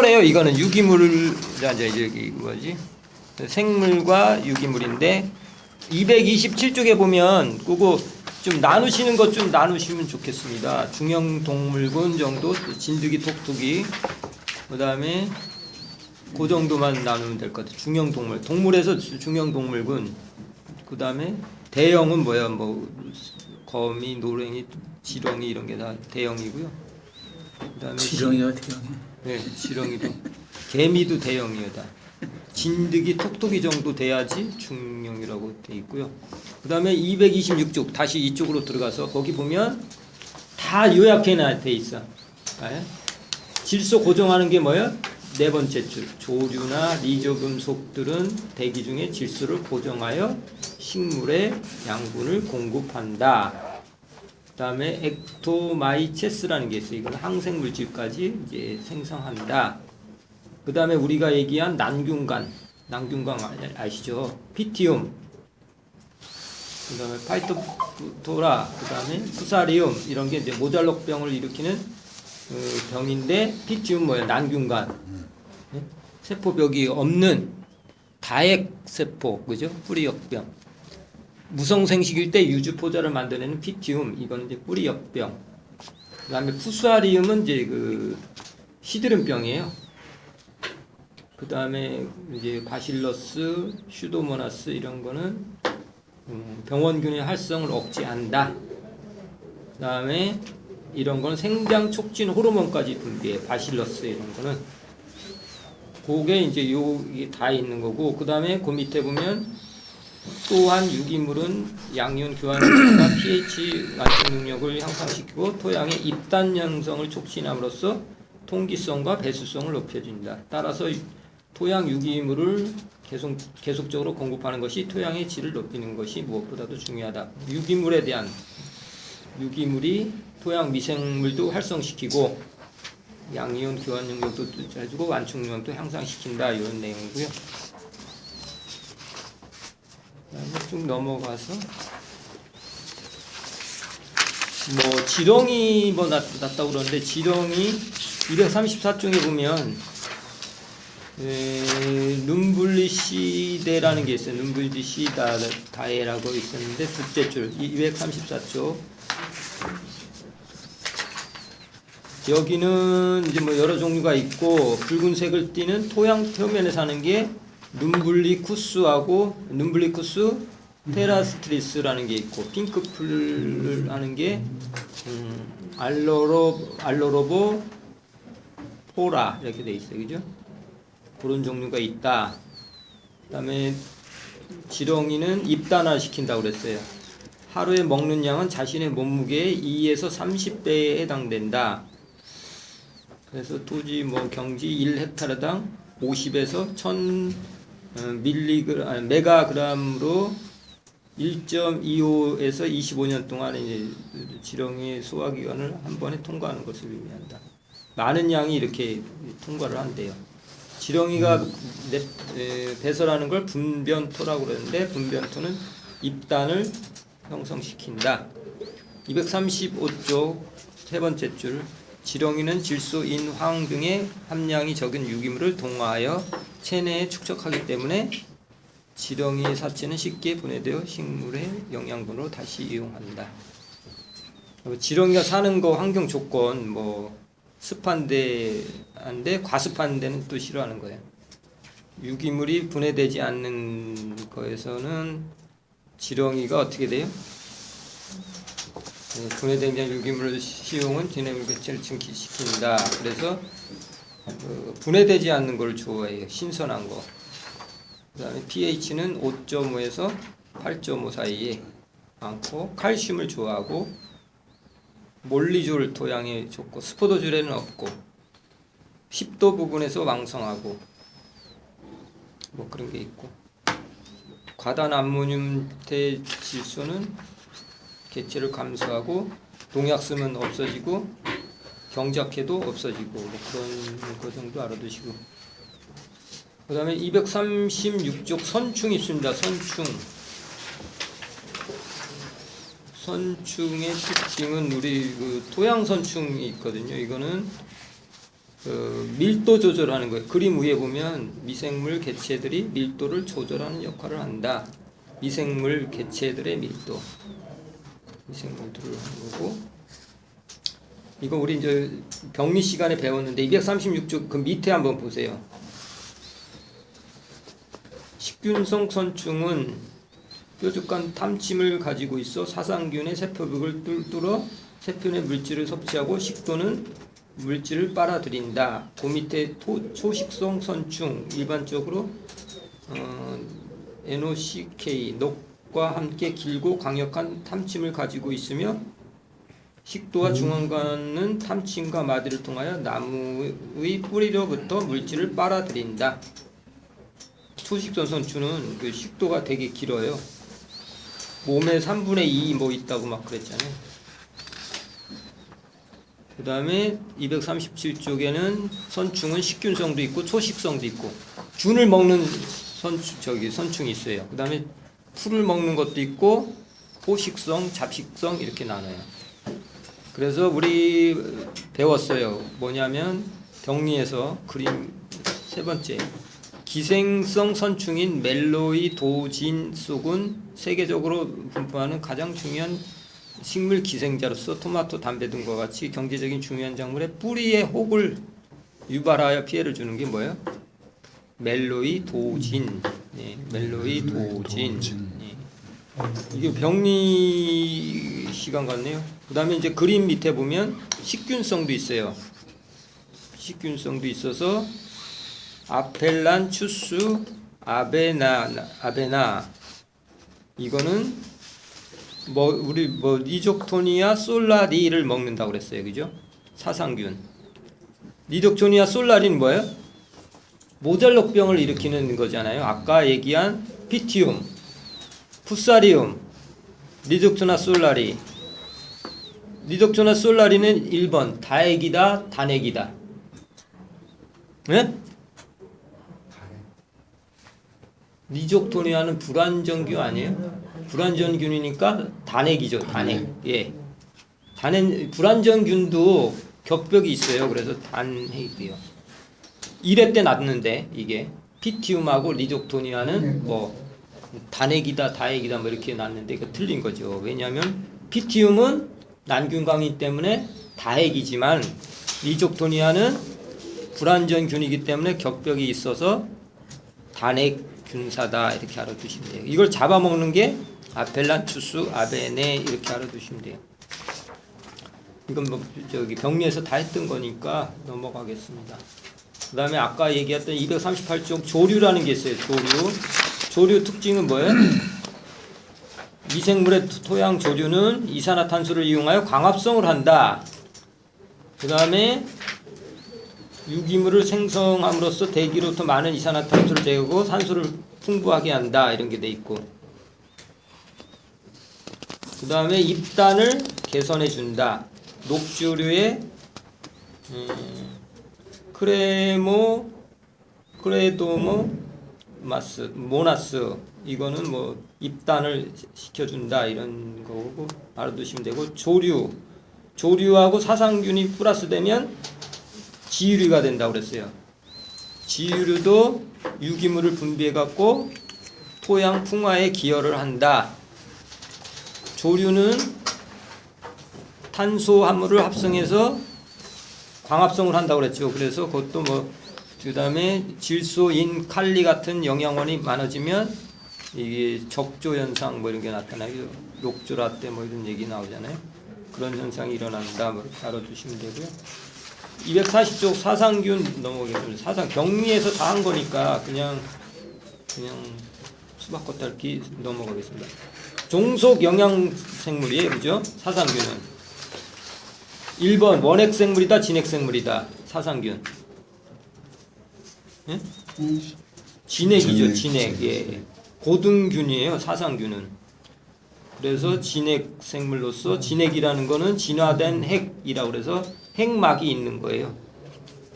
탁월해요. 이거는 유기물, 이제 뭐지? 생물과 유기물인데 227쪽에 보면 그거 좀 나누시는 것 좀 나누시면 좋겠습니다. 중형 동물군 정도, 진드기, 톡톡이, 그 다음에 그 정도만 나누면 될 것 같아요. 중형 동물, 동물에서 중형 동물군, 그 다음에 대형은 뭐야? 뭐 거미, 노랭이, 지렁이 이런 게 다 대형이고요. 그다음에 지렁이요, 대형이. 네, 지렁이도 개미도 대형이에요 다. 진드기, 톡톡이 정도 돼야지 중형이라고 돼 있고요. 그다음에 226쪽 다시 이쪽으로 들어가서 거기 보면 다 요약해 돼 있어. 네? 질소 고정하는 게 뭐예요? 네 번째 줄. 조류나 리조금속들은 대기 중에 질소를 고정하여 식물에 양분을 공급한다. 그다음에 액토마이체스라는 게 있어요. 이건 항생 물질까지 이제 생성한다. 그다음에 우리가 얘기한 난균관 아시죠? 피티움, 그다음에 파이토토라, 그다음에 푸사리움 이런 게 이제 모잘록병을 일으키는 병인데 피티움 뭐예요? 난균관. 네? 세포벽이 없는 다액 세포, 그죠? 뿌리역병. 무성생식일 때 유주포자를 만들어내는 피티움, 이거는 이제 뿌리역병. 그다음에 푸사리움은 이제 그 시드름병이에요. 그다음에 이제 바실러스, 슈도모나스 이런 거는 병원균의 활성을 억제한다. 그다음에 이런 거는 생장 촉진 호르몬까지 분비해. 바실러스 이런 거는 그게 이제 요게 다 있는 거고. 그다음에 그 밑에 보면 또한 유기물은 양이온 교환 능력과 pH 완충 능력을 향상시키고 토양의 입단 형성을 촉진함으로써 통기성과 배수성을 높여준다. 따라서 토양 유기물을 계속적으로 공급하는 것이 토양의 질을 높이는 것이 무엇보다도 중요하다. 유기물이 토양 미생물도 활성시키고 양이온 교환 능력도 해주고 완충 능력도 향상시킨다. 이런 내용이고요. 쭉 넘어가서 뭐 지렁이 뭐 났다고 그러는데 지렁이 234쪽에 보면 눈블리시데라는 게 있어요. 눈블리시다에라고 있었는데 둘째 줄 234쪽 여기는 이제 뭐 여러 종류가 있고 붉은색을 띠는 토양 표면에 사는 게 눈블리쿠스하고 눈블리쿠스 테라스트리스라는 게 있고 핑크풀을 하는 게 알로로보 포라 이렇게 돼 있어요. 그죠? 그런 종류가 있다. 그다음에 지렁이는 입단화 시킨다고 그랬어요. 하루에 먹는 양은 자신의 몸무게의 2에서 30배에 해당된다. 그래서 토지 뭐 경지 1헥타르당 50에서 1000 메가그램으로 1.25에서 25년 동안 이제 지렁이의 소화기관을 한 번에 통과하는 것을 의미한다. 많은 양이 이렇게 통과를 한대요. 지렁이가 배설하는 걸 분변토라고 그러는데 분변토는 입단을 형성시킨다. 235쪽 세 번째 줄 지렁이는 질소, 인, 황 등의 함량이 적은 유기물을 동화하여 체내에 축적하기 때문에 지렁이의 사체는 쉽게 분해되어 식물의 영양분으로 다시 이용한다. 지렁이가 사는 거 환경 조건 뭐 습한 데인데 과습한 데는 또 싫어하는 거예요. 유기물이 분해되지 않는 거에서는 지렁이가 어떻게 돼요? 분해된 유기물을 시용은 진해물 개체를 증식시킨다. 그래서 분해되지 않는 걸 좋아해요. 신선한 거. 그 다음에 pH는 5.5에서 8.5 사이에 많고 칼슘을 좋아하고 몰리졸 토양에 좋고 스포도줄에는 없고 10도 부근에서 왕성하고 뭐 그런 게 있고 과단 암모늄 대질소는 개체를 감소하고 농약 쓰면 없어지고 경작해도 없어지고 뭐 그런 거 정도 알아두시고 그 다음에 236쪽 선충이 있습니다. 선충의 특징은 우리 그 토양 선충이 있거든요. 이거는 그 밀도 조절하는 거예요. 그림 위에 보면 미생물 개체들이 밀도를 조절하는 역할을 한다. 미생물 개체들의 밀도. 미생물들을 하는 거고. 이거 우리 이제 병리 시간에 배웠는데 236쪽 그 밑에 한번 보세요. 식균성 선충은 뾰족한 탐침을 가지고 있어 사상균의 세포벽을 뚫어 세균의 물질을 섭취하고 식도는 물질을 빨아들인다. 그 밑에 초식성 선충 일반적으로 NOCK 녹과 함께 길고 강력한 탐침을 가지고 있으며 식도와 중앙관은 탐침과 마디를 통하여 나무의 뿌리로부터 물질을 빨아들인다. 초식성 선충은 그 식도가 되게 길어요. 몸에 3분의 2 뭐 있다고 막 그랬잖아요. 그 다음에 237쪽에는 선충은 식균성도 있고 초식성도 있고 균을 먹는 선충이 있어요. 그 다음에 풀을 먹는 것도 있고 포식성, 잡식성 이렇게 나눠요. 그래서 우리 배웠어요. 뭐냐면 병리에서 그림 세 번째 기생성 선충인 멜로이 도진 쑥은 세계적으로 분포하는 가장 중요한 식물 기생자로서 토마토, 담배 등과 같이 경제적인 중요한 작물의 뿌리에 혹을 유발하여 피해를 주는 게 뭐예요? 멜로이 도진. 네, 멜로이 도진. 네. 이게 병리 시간 같네요. 그 다음에 이제 그림 밑에 보면 식균성도 있어요. 식균성도 있어서 아펠란추스 아베나 이거는 우리 리족토니아 솔라리를 먹는다고 그랬어요. 그죠? 사상균. 리족토니아 솔라리는 뭐예요? 모잘록병을 일으키는 거잖아요. 아까 얘기한 피티움, 푸사리움, 리족토나 솔라리. 리족토나 솔라리는 1번 다액이다, 단액이다. 네? 리족토니아는 불안정균 아니에요? 불안정균이니까 단액이죠, 단액. 예. 불안정균도 격벽이 있어요. 그래서 단액이에요. 1회 때 났는데 이게 피티움하고 리족토니아는 뭐 단액이다, 다액이다 뭐 이렇게 났는데 이거 틀린 거죠. 왜냐하면 피티움은 난균광이기 때문에 다액이지만 리족토니아는 불안정균이기 때문에 격벽이 있어서 단액균사다 이렇게 알아두시면 돼요. 이걸 잡아먹는 게 아펠란추스 아베네 이렇게 알아두시면 돼요. 이건 뭐 저기 병리에서 다 했던 거니까 넘어가겠습니다. 그 다음에 아까 얘기했던 238쪽 조류라는 게 있어요. 조류 특징은 뭐예요? 미생물의 토양 조류는 이산화탄소를 이용하여 광합성을 한다. 그 다음에 유기물을 생성함으로써 대기로부터 많은 이산화탄소를 제거하고 산소를 풍부하게 한다. 이런 게 돼 있고 그 다음에 입단을 개선해 준다. 녹조류의 모나스 이거는 뭐 입단을 시켜준다 이런 거고 알아두시면 되고 조류하고 사상균이 플러스되면 지유류가 된다고 그랬어요. 지유류도 유기물을 분비해 갖고 토양 풍화에 기여를 한다. 조류는 탄소 함유를 합성해서 광합성을 한다고 그랬죠. 그래서 그것도 뭐 그다음에 질소, 인, 칼리 같은 영양원이 많아지면 이게 적조 현상 뭐 이런 게 나타나요. 녹조라 때 뭐 이런 얘기 나오잖아요. 그런 현상이 일어난다. 뭐 이렇게 알아두시면 되고요. 240쪽 사상균 넘어가겠습니다. 사상 병리에서 다 한 거니까 그냥 수박 겉핥기 넘어가겠습니다. 종속 영양생물이에요. 그죠? 사상균은 1번 원핵생물이다, 진핵생물이다. 사상균. 예? 진핵이죠. 진핵. 예. 고등균이에요. 사상균은. 그래서 진핵생물로서 진핵이라는 거는 진화된 핵이라고 그래서 핵막이 있는 거예요.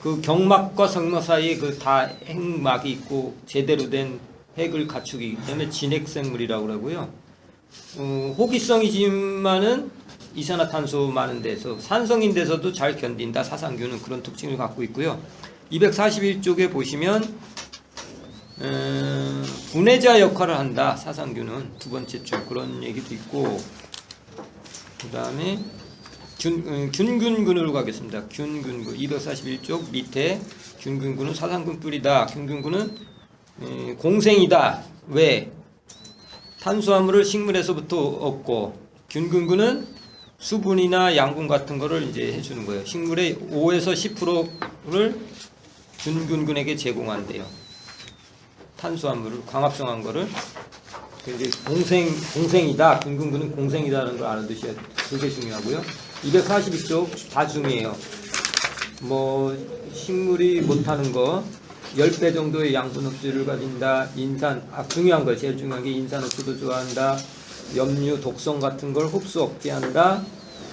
그 경막과 성막 사이에 그 다 핵막이 있고 제대로 된 핵을 갖추기 때문에 진핵생물이라고 그러고요. 호기성이지만은 이산화탄소 많은 데서 산성인 데서도 잘 견딘다. 사상균은 그런 특징을 갖고 있고요. 241쪽에 보시면 분해자 역할을 한다. 사상균은 두 번째 줄 그런 얘기도 있고, 그 다음에 균균군으로 가겠습니다. 균균군 241쪽 밑에 균균군은 사상균뿌리다. 균균군은 공생이다. 왜? 탄수화물을 식물에서부터 얻고, 균균군은 수분이나 양분 같은 거를 이제 해주는 거예요. 식물의 5에서 10%를 균균군에게 제공한대요. 탄수화물을 광합성한 거를. 근데 공생이다. 균균군은 공생이다라는 걸 알아두셔야 그게 중요하고요. 242쪽 다 중요해요. 뭐 식물이 못하는 거 10배 정도의 양분 흡수를 가진다. 인산, 중요한 거 제일 중요한 게 인산 흡수도 좋아한다. 염류, 독성 같은 걸 흡수 억제한다.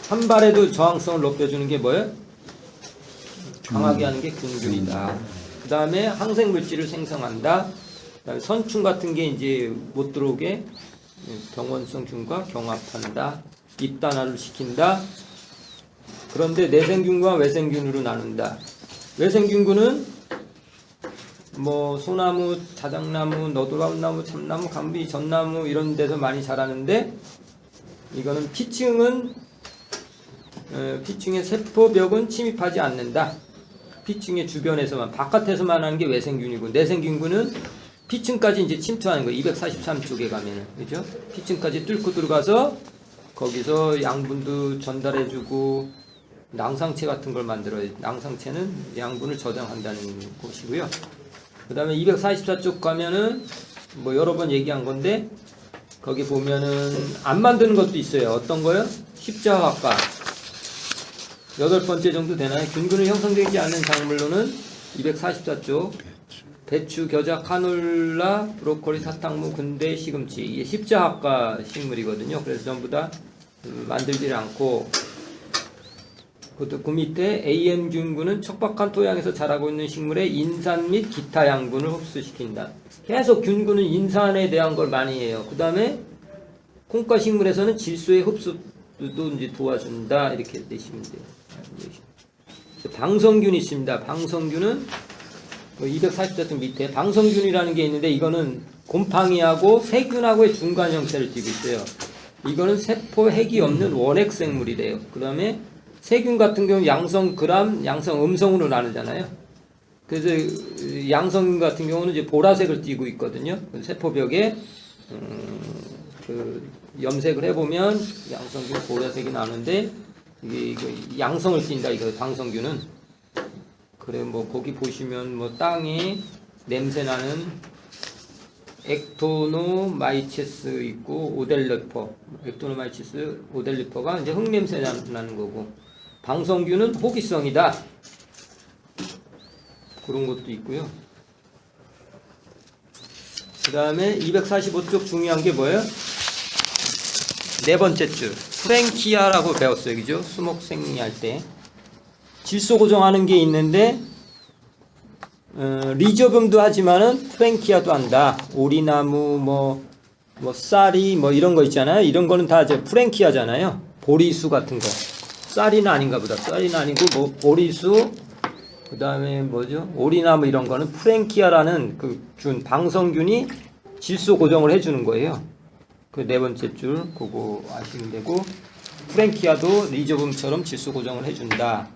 한 발에도 저항성을 높여주는 게 뭐예요? 강하게 하는 게 균균이다. 그 다음에 항생 물질을 생성한다. 그다음에 선충 같은 게 이제 못 들어오게 병원성 균과 경합한다. 입단화를 시킨다. 그런데 내생균과 외생균으로 나눈다. 외생균군은 뭐 소나무, 자작나무, 너도감나무, 참나무, 감비, 전나무 이런 데서 많이 자라는데, 이거는 피층의 세포벽은 침입하지 않는다. 피층의 주변에서만, 바깥에서만 하는 게 외생균이고, 내생균군은 피층까지 이제 침투하는 거예요. 243쪽에 가면은, 그죠? 피층까지 뚫고 들어가서 거기서 양분도 전달해주고 낭상체 같은 걸 만들어요. 낭상체는 양분을 저장한다는 곳이고요. 그 다음에 244쪽 가면은 뭐 여러 번 얘기한 건데, 거기 보면은 안 만드는 것도 있어요. 어떤 거요? 십자화학과 8번째 정도 되나요? 균균을 형성되지 않는 작물로는 244쪽 배추, 겨자, 카놀라, 브로콜리, 사탕무, 근대, 시금치. 이게 십자학과 식물이거든요. 그래서 전부 다 만들지 않고, 그것도 그 밑에 AM균군은 척박한 토양에서 자라고 있는 식물의 인산 및 기타 양분을 흡수시킨다. 계속 균군은 인산에 대한 걸 많이 해요. 그 다음에 콩과 식물에서는 질소의 흡수도 이제 도와준다. 이렇게 내시면 돼요. 방성균이 있습니다. 방성균은 244쪽 밑에 방성균이라는 게 있는데, 이거는 곰팡이하고 세균하고의 중간 형태를 띠고 있어요. 이거는 세포 핵이 없는 원핵 생물이래요. 그 다음에 세균 같은 경우 양성 그람, 양성 음성으로 나누잖아요. 그래서 양성균 같은 경우는 이제 보라색을 띠고 있거든요. 세포벽에 그 염색을 해보면 양성균 보라색이 나는데, 이게 양성을 띈다. 이거 방성균은. 그래 뭐 거기 보시면 뭐 땅에 냄새 나는 액토노마이체스 있고 오델리퍼, 액토노마이체스 오델리퍼가 이제 흙냄새 나는 거고, 방성균은 호기성이다. 그런 것도 있고요. 그 다음에 245쪽 중요한 게 뭐예요? 네 번째 줄 프랭키아라고 배웠어요. 그죠? 수목생리할 때 질소 고정하는 게 있는데, 리조뷴도 하지만은 프랭키아도 한다. 오리나무, 뭐 쌀이 뭐 이런 거 있잖아요. 이런 거는 다 이제 프랭키아잖아요. 보리수 같은 거. 쌀이는 아닌가 보다. 쌀이는 아니고 뭐 보리수, 그 다음에 뭐죠? 오리나무 이런 거는 프랭키아라는 그 균, 방성균이 질소 고정을 해주는 거예요. 그 네 번째 줄 그거 아시면 되고, 프랭키아도 리조뷴처럼 질소 고정을 해준다.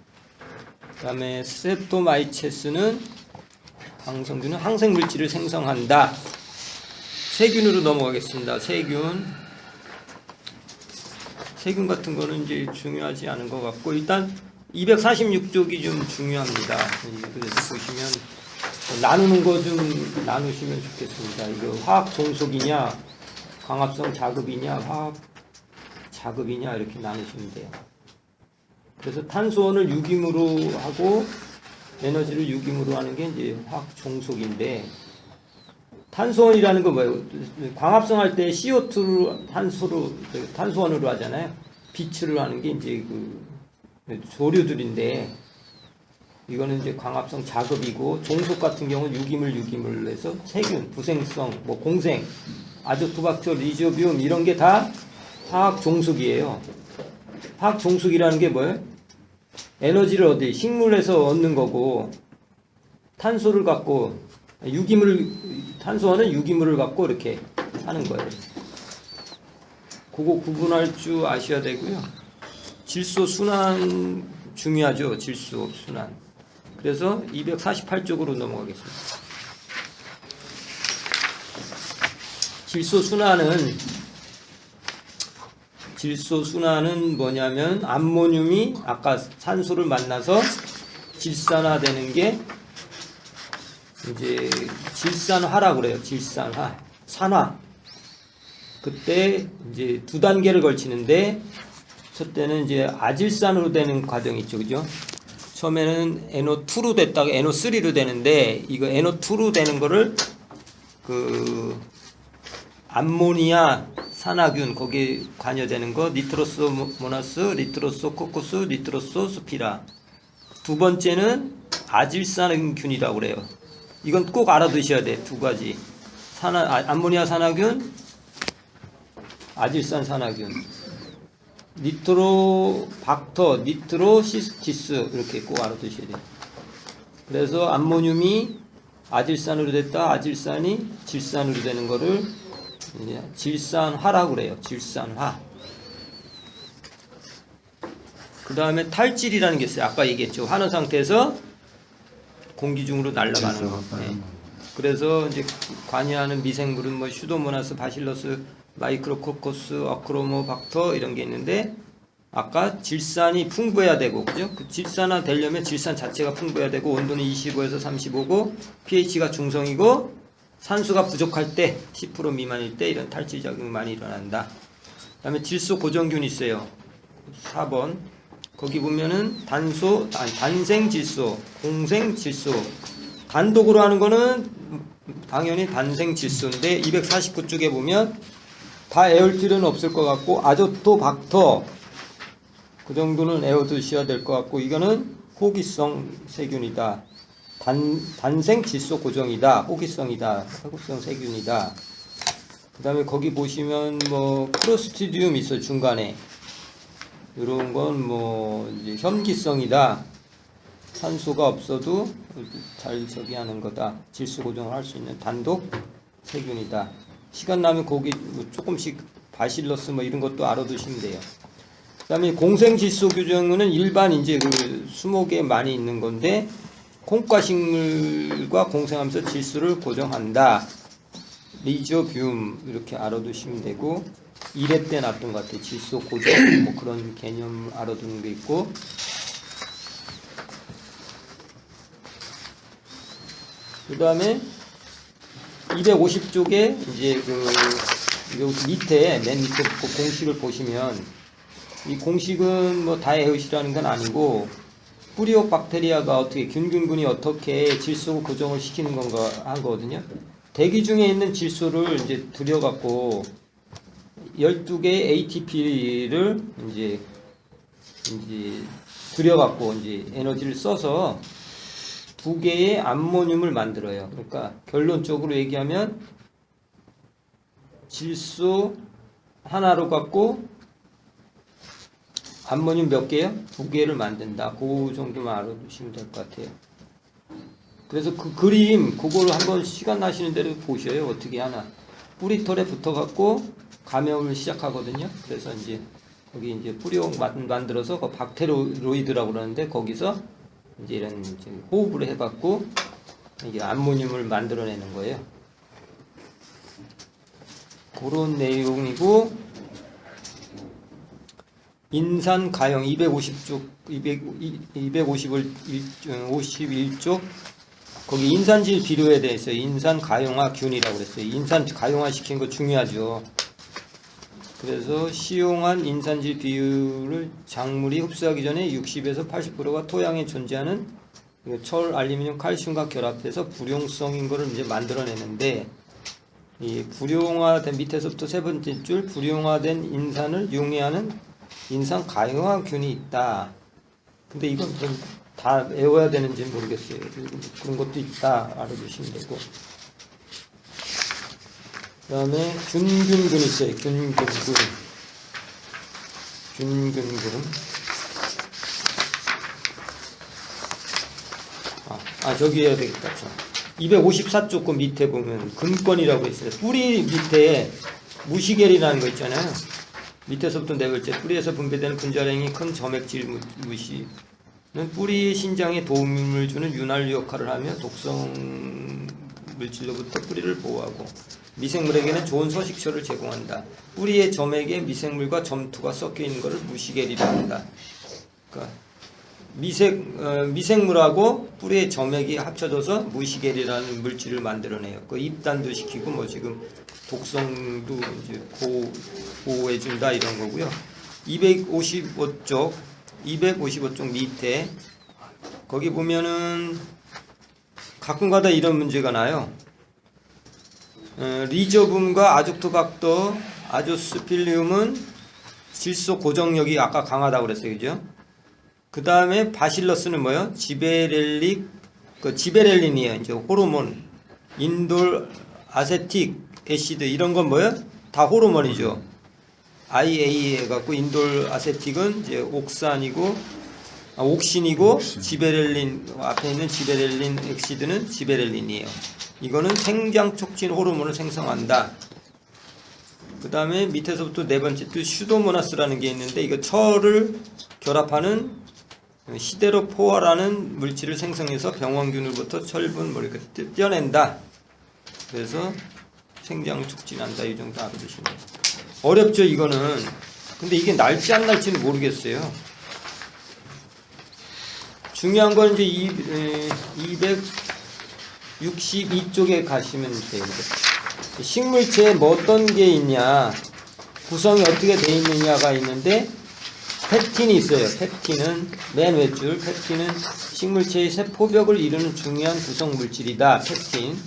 그 다음에 스트레프토마이체스는 방성균은 항생물질을 생성한다. 세균으로 넘어가겠습니다. 세균 같은 거는 이제 중요하지 않은 것 같고, 일단 246쪽이 좀 중요합니다. 그래서 보시면 나누는 거 좀 나누시면 좋겠습니다. 이거 화학 종속이냐, 광합성 자급이냐, 화학 자급이냐 이렇게 나누시면 돼요. 그래서 탄소원을 유기물로 하고 에너지를 유기물로 하는 게 이제 화학 종속인데, 탄소원이라는 건 뭐예요? 광합성 할 때 CO2로 탄소원으로 하잖아요. 비출을 하는 게 이제 그 조류들인데, 이거는 이제 광합성 자급이고, 종속 같은 경우는 유기물로 해서 세균, 부생성, 뭐 공생, 아조토박터, 리조비움 이런 게 다 화학 종속이에요. 화학 종속이라는 게 뭐예요? 에너지를 어디 식물에서 얻는 거고 탄소를 갖고 탄소는 유기물을 갖고 이렇게 하는 거예요. 그거 구분할 줄 아셔야 되고요. 질소 순환 중요하죠. 질소 순환. 그래서 248쪽으로 넘어가겠습니다. 질소 순환은 뭐냐면 암모늄이 아까 산소를 만나서 질산화되는 게 이제 질산화라고 그래요. 질산화, 산화. 그때 이제 두 단계를 걸치는데 첫 때는 이제 아질산으로 되는 과정이 있죠, 그죠? 처음에는 NO2로 됐다가 NO3로 되는데 이거 NO2로 되는 거를 그 암모니아 산화균 거기에 관여되는 거 니트로소 모나스, 니트로소 코코스, 니트로소 스피라. 두 번째는 아질산균이라고 그래요. 이건 꼭 알아두셔야 돼. 두 가지. 암모니아 산화균, 아질산 산화균. 니트로박터, 니트로시스티스 이렇게 꼭 알아두셔야 돼요. 그래서 암모늄이 아질산으로 됐다. 아질산이 질산으로 되는 거를 질산화라고 그래요. 질산화. 그 다음에 탈질이라는 게 있어요. 아까 얘기했죠. 환원 상태에서 공기 중으로 날아가는 거. 네. 그래서 이제 관여하는 미생물은 뭐 슈도모나스, 바실러스, 마이크로코커스, 어크로모박터 이런 게 있는데 아까 질산이 풍부해야 되고 그죠? 그 질산화 되려면 질산 자체가 풍부해야 되고 온도는 25에서 35고 pH가 중성이고 산소가 부족할 때 10% 미만일 때 이런 탈질 작용이 많이 일어난다. 그 다음에 질소 고정균이 있어요. 4번. 거기 보면은 단생질소, 공생질소. 단독으로 하는 거는 당연히 단생질소인데 249쪽에 보면 다 외울 필요는 없을 것 같고 아조토박터 그 정도는 외워두셔야 될 것 같고 이거는 호기성 세균이다. 단생 질소 고정이다. 호기성이다. 호기성 세균이다. 그 다음에 거기 보시면 뭐 크로스티디움 있어요. 중간에 이런 건 뭐 이제 혐기성이다. 산소가 없어도 잘 저기 하는 거다. 질소 고정을 할 수 있는 단독 세균이다. 시간 나면 거기 뭐 조금씩 바실러스 뭐 이런 것도 알아두시면 돼요. 그 다음에 공생질소 규정은 일반 이제 그 수목에 많이 있는 건데 콩과식물과 공생하면서 질소를 고정한다. 리조뷴 이렇게 알아두시면 되고 1회 때 나왔던 것 같아요. 질소 고정 뭐 그런 개념 알아두는 게 있고 그 다음에 250쪽에 이제 여기 밑에 맨 밑에 공식을 보시면 이 공식은 뭐 다 외우시라는 건 아니고 뿌리옥 박테리아가 어떻게 균균군이 어떻게 질소 고정을 시키는 건가 한 거거든요. 대기 중에 있는 질소를 이제 들여갖고 12개의 ATP를 이제 들여갖고 이제 에너지를 써서 2개의 암모늄을 만들어요. 그러니까 결론적으로 얘기하면 질소 하나로 갖고 암모늄 몇 개요? 2개를 만든다. 그 정도만 알아두시면 될 것 같아요. 그래서 그 그림, 그거를 한번 시간 나시는 대로 보셔요. 어떻게 하나. 뿌리털에 붙어갖고 감염을 시작하거든요. 그래서 이제 거기 이제 뿌리옥 만들어서 그 박테로이드라고 그러는데 거기서 이제 이런 호흡을 해갖고 이게 암모늄을 만들어내는 거예요. 그런 내용이고 인산 가형 250쪽 251쪽 거기 인산질 비료에 대해서 인산 가용화 균이라고 그랬어요. 인산 가용화 시킨 거 중요하죠. 그래서 시용한 인산질 비율을 작물이 흡수하기 전에 60에서 80%가 토양에 존재하는 철, 알루미늄, 칼슘과 결합해서 불용성인 거를 이제 만들어내는데 이 불용화된 밑에서부터 세 번째 줄 불용화된 인산을 용해하는 인산 가용화균이 있다. 근데 이건 좀 다 외워야 되는지 모르겠어요. 그런 것도 있다. 알아두시면 되고. 그 다음에 균균군 있어요. 균균군. 균근금. 저기 해야 되겠다. 254쪽 거 밑에 보면 근권이라고 있어요. 뿌리 밑에 무시겔이라는 거 있잖아요. 밑에서부터 네 번째, 뿌리에서 분배되는 분자량이 큰 점액질 무시는 뿌리 신장에 도움을 주는 윤활유 역할을 하며 독성 물질로부터 뿌리를 보호하고 미생물에게는 좋은 서식처를 제공한다. 뿌리의 점액에 미생물과 점투가 섞여 있는 것을 무시겔이라고 한다. 그러니까 미생물하고 뿌리의 점액이 합쳐져서 무시겔이라는 물질을 만들어내요. 그 입단도 시키고 뭐 지금 독성도 이제 보호해준다 이런 거고요. 255쪽 밑에 거기 보면은 가끔가다 이런 문제가 나요. 리조붑과 아족토박터, 아조스필리움은 질소 고정력이 아까 강하다고 그랬어요, 그죠? 그 다음에 바실러스는 뭐요? 지베렐린이에요. 이제 호르몬, 인돌 아세틱 애시드 이런 건 뭐요? 다 호르몬이죠. IAE 해갖고 인돌 아세틱은 이제 옥신이고 지베렐린 앞에 있는 지베렐린 엑시드는 지베렐린이에요. 이거는 생장 촉진 호르몬을 생성한다. 그 다음에 밑에서부터 네 번째 또 슈도모나스라는 게 있는데 이거 철을 결합하는 시데로포아라는 물질을 생성해서 병원균으로부터 철분 뭐 이렇게 떼어낸다. 그래서 생장 촉진한다. 이 정도 알아두시면 돼요. 어렵죠 이거는. 근데 이게 날지 안 날지는 모르겠어요. 중요한 건 이제 262쪽에 가시면 돼요. 식물체에 뭐 어떤 게 있냐, 구성이 어떻게 되어 있느냐가 있는데 펙틴이 있어요. 펙틴은 맨 왼줄. 펙틴은 식물체의 세포벽을 이루는 중요한 구성 물질이다. 펙틴.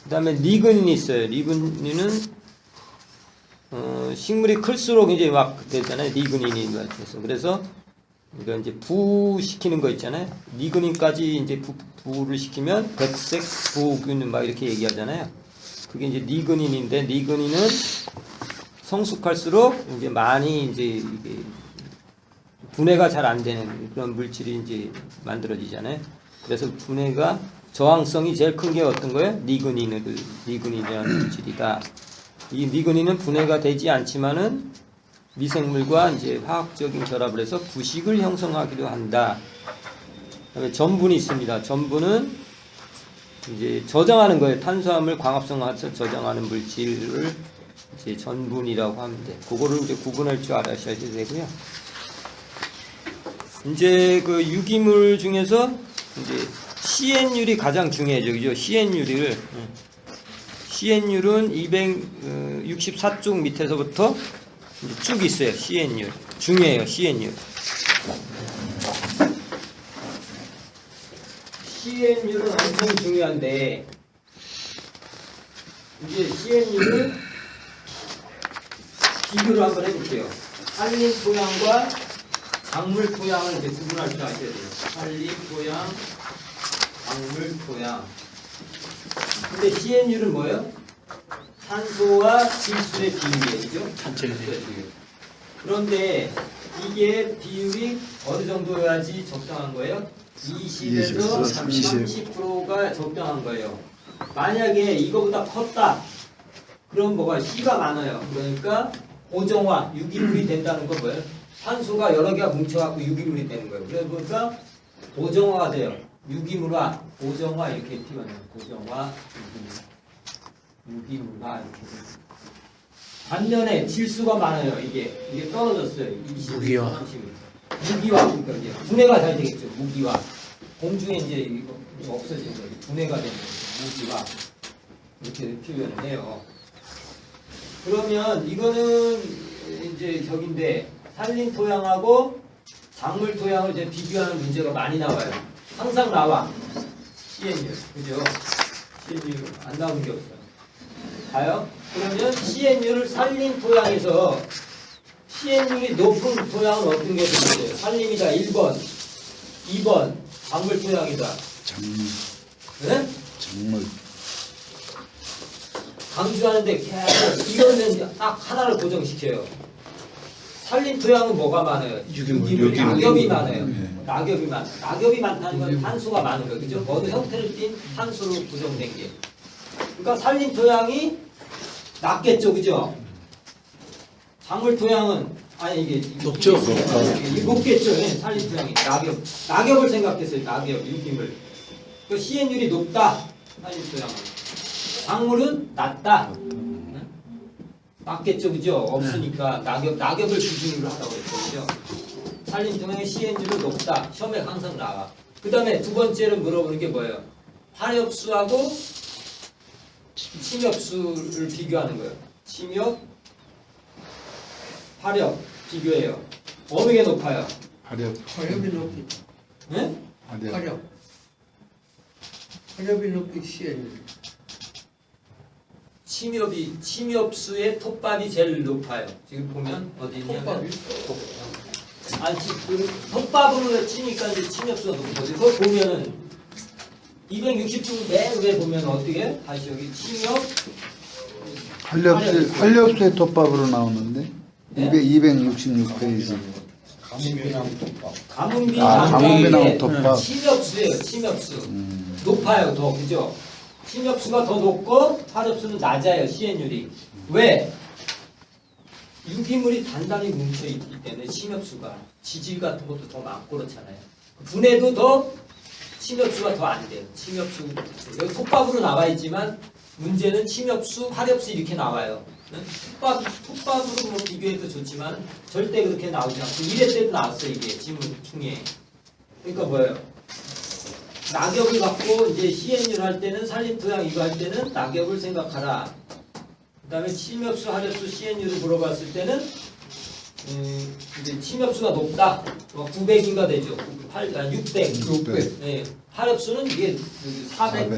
그 다음에 리그닌이 있어요. 리그닌은 식물이 클수록 이제 막 되잖아요. 리그닌이 그래서 이거 이제 부시키는 거 있잖아요. 리그닌까지 이제 부를 시키면 백색 부균 막 이렇게 얘기하잖아요. 그게 이제 리그닌인데 리그닌은 성숙할수록 이제 많이 이제 이게 분해가 잘 안 되는 그런 물질이 이제 만들어지잖아요. 그래서 분해가 저항성이 제일 큰 게 어떤 거예요? 리그닌이라는 물질이다. 이 리그닌은 분해가 되지 않지만은 미생물과 이제 화학적인 결합을 해서 부식을 형성하기도 한다. 그다음에 전분이 있습니다. 전분은 이제 저장하는 거예요. 탄수화물 광합성화해서 저장하는 물질을 이제 전분이라고 하면 돼. 그거를 이제 구분할 줄 알아셔야 되고요. 이제 그 유기물 중에서 이제 CN율이 가장 중요해요. 그죠? CN율은 264쪽 밑에서부터 쭉 있어요. CN율. 중요해요. CN율. CN율은 엄청 중요한데 이제 CN율을 비교를 한번 해볼게요. 산림 토양과 작물 토양을 이제 구분할 줄 아셔야 돼요. 산림 토양, 작물 토양. 근데 CN율은 뭐예요? 산소와 질소의 비율이죠. 전체 비율. 그런데 이게 비율이 어느 정도여야지 적당한 거예요? 20에서 30%가 적당한 거예요. 만약에 이거보다 컸다. 그럼 뭐가 C가 많아요. 그러니까 고정화, 유기물이 된다는 건 뭐예요? 산소가 여러 개가 뭉쳐갖고 유기물이 되는 거예요. 그러니까 고정화가 돼요. 유기물화, 고정화 이렇게 표현해요. 고정화, 유기물화 이렇게. 반면에 질소가 많아요. 이게 떨어졌어요. 20, 무기화. 30. 무기화. 그러니까 이제 분해가 잘 되겠죠. 무기화. 공중에 이제 이거 없어지는 거예요. 분해가 되는 거예요. 무기화. 이렇게 표현을 해요. 그러면 이거는 이제 저긴데 산림 토양하고 작물 토양을 이제 비교하는 문제가 많이 나와요. 항상 나와. CN율. 그죠? CN율 안 나오는 게 없어요. 봐요. 그러면 CN율을 산림 토양에서 CN율이 높은 토양은 어떤 게 되는데요? 산림이다 1번, 2번 작물 토양이다. 네? 작물. 강조하는데 계속 이거는 딱 하나를 고정시켜요. 산림 토양은 뭐가 많아요? 유기물, 낙엽이 많아요. 네. 낙엽이 많아. 낙엽이 많다는 건 탄소가 많은 거예요. 그죠? 어느 형태를 띈 탄소로 구성된 게. 그러니까 산림 토양이 낮겠죠, 그죠? 작물 토양은 아니 이게 높죠. 이게 높겠죠. 예, 산림 토양이 낙엽을 생각했어요. 낙엽, 유기물. 그 CN율이 높다. 산림 토양은. 작물은 낮다. 맞겠죠, 그죠? 없으니까 낙엽을 기준으로 하라고 했죠, 그죠? 산림 토양의 CN율은 높다. 시험에 항상 나와. 그 다음에 두 번째로 물어보는 게 뭐예요? 화렵수하고 침엽수를 비교하는 거예요. 침엽, 화렵 비교해요. 어느 게 높아요? 화렵이 높이. 네? 화렵이 높이 CN. 침엽수의 톱밥이 제일 높아요. 지금 보면 어디 있냐면 아니 지금 톱밥으로 치니까 이제 침엽수가 높은 거죠. 그거 보면은 260중 맨 위에 보면 어떻게? 다시 여기 침엽 한렵수의 톱밥으로 나오는데 네? 266페이지. 가문비 가문비나무 나무의 톱밥. 침엽수예요. 침엽수 높아요. 더 그죠? 침엽수가 더 높고 화렵수는 낮아요. CN율이 왜? 유기물이 단단히 뭉쳐 있기 때문에 침엽수가 지질 같은 것도 더 많고 그렇잖아요. 분해도 더 침엽수가 더 안 돼요. 침엽수 여기 톱밥으로 나와 있지만 문제는 침엽수, 화렵수 이렇게 나와요. 톱밥으로 뭐 비교해도 좋지만 절대 그렇게 나오지 않고 1회 때도 나왔어요. 이게 지문 중에. 그러니까 뭐예요? 낙엽을 갖고 이제 CN율 할 때는 산림 토양 이거 할 때는 낙엽을 생각하라. 그 다음에 침엽수, 화렵수, CN율을 물어봤을 때는 이제 침엽수가 높다. 900인가 되죠. 600. 네. 화렵수는 이게 400,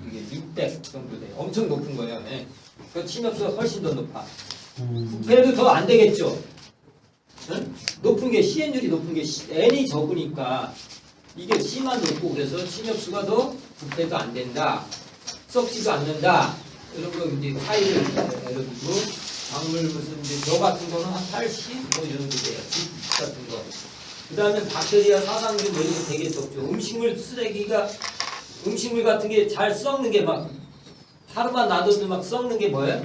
이게 600 정도 돼요. 엄청 높은 거예요. 네. 그 침엽수가 훨씬 더 높아. 부패도 더 안 되겠죠. 응? 높은 게 CN율이 높은 게 N이 적으니까 이게 C만 높고 그래서 침엽수가 더 부패도 안 된다. 썩지도 않는다. 이런 거 이제 차이를 예를 들고 작물 무슨 이제 벼 같은 거는 한 80, 뭐 이런 게 돼요. 집 같은 거. 그 다음에 박테리아, 사상균 뭐 이런 거 되게 적죠. 음식물 쓰레기가 음식물 같은 게 잘 썩는 게 막 하루만 놔둬도 막 썩는 게 뭐예요?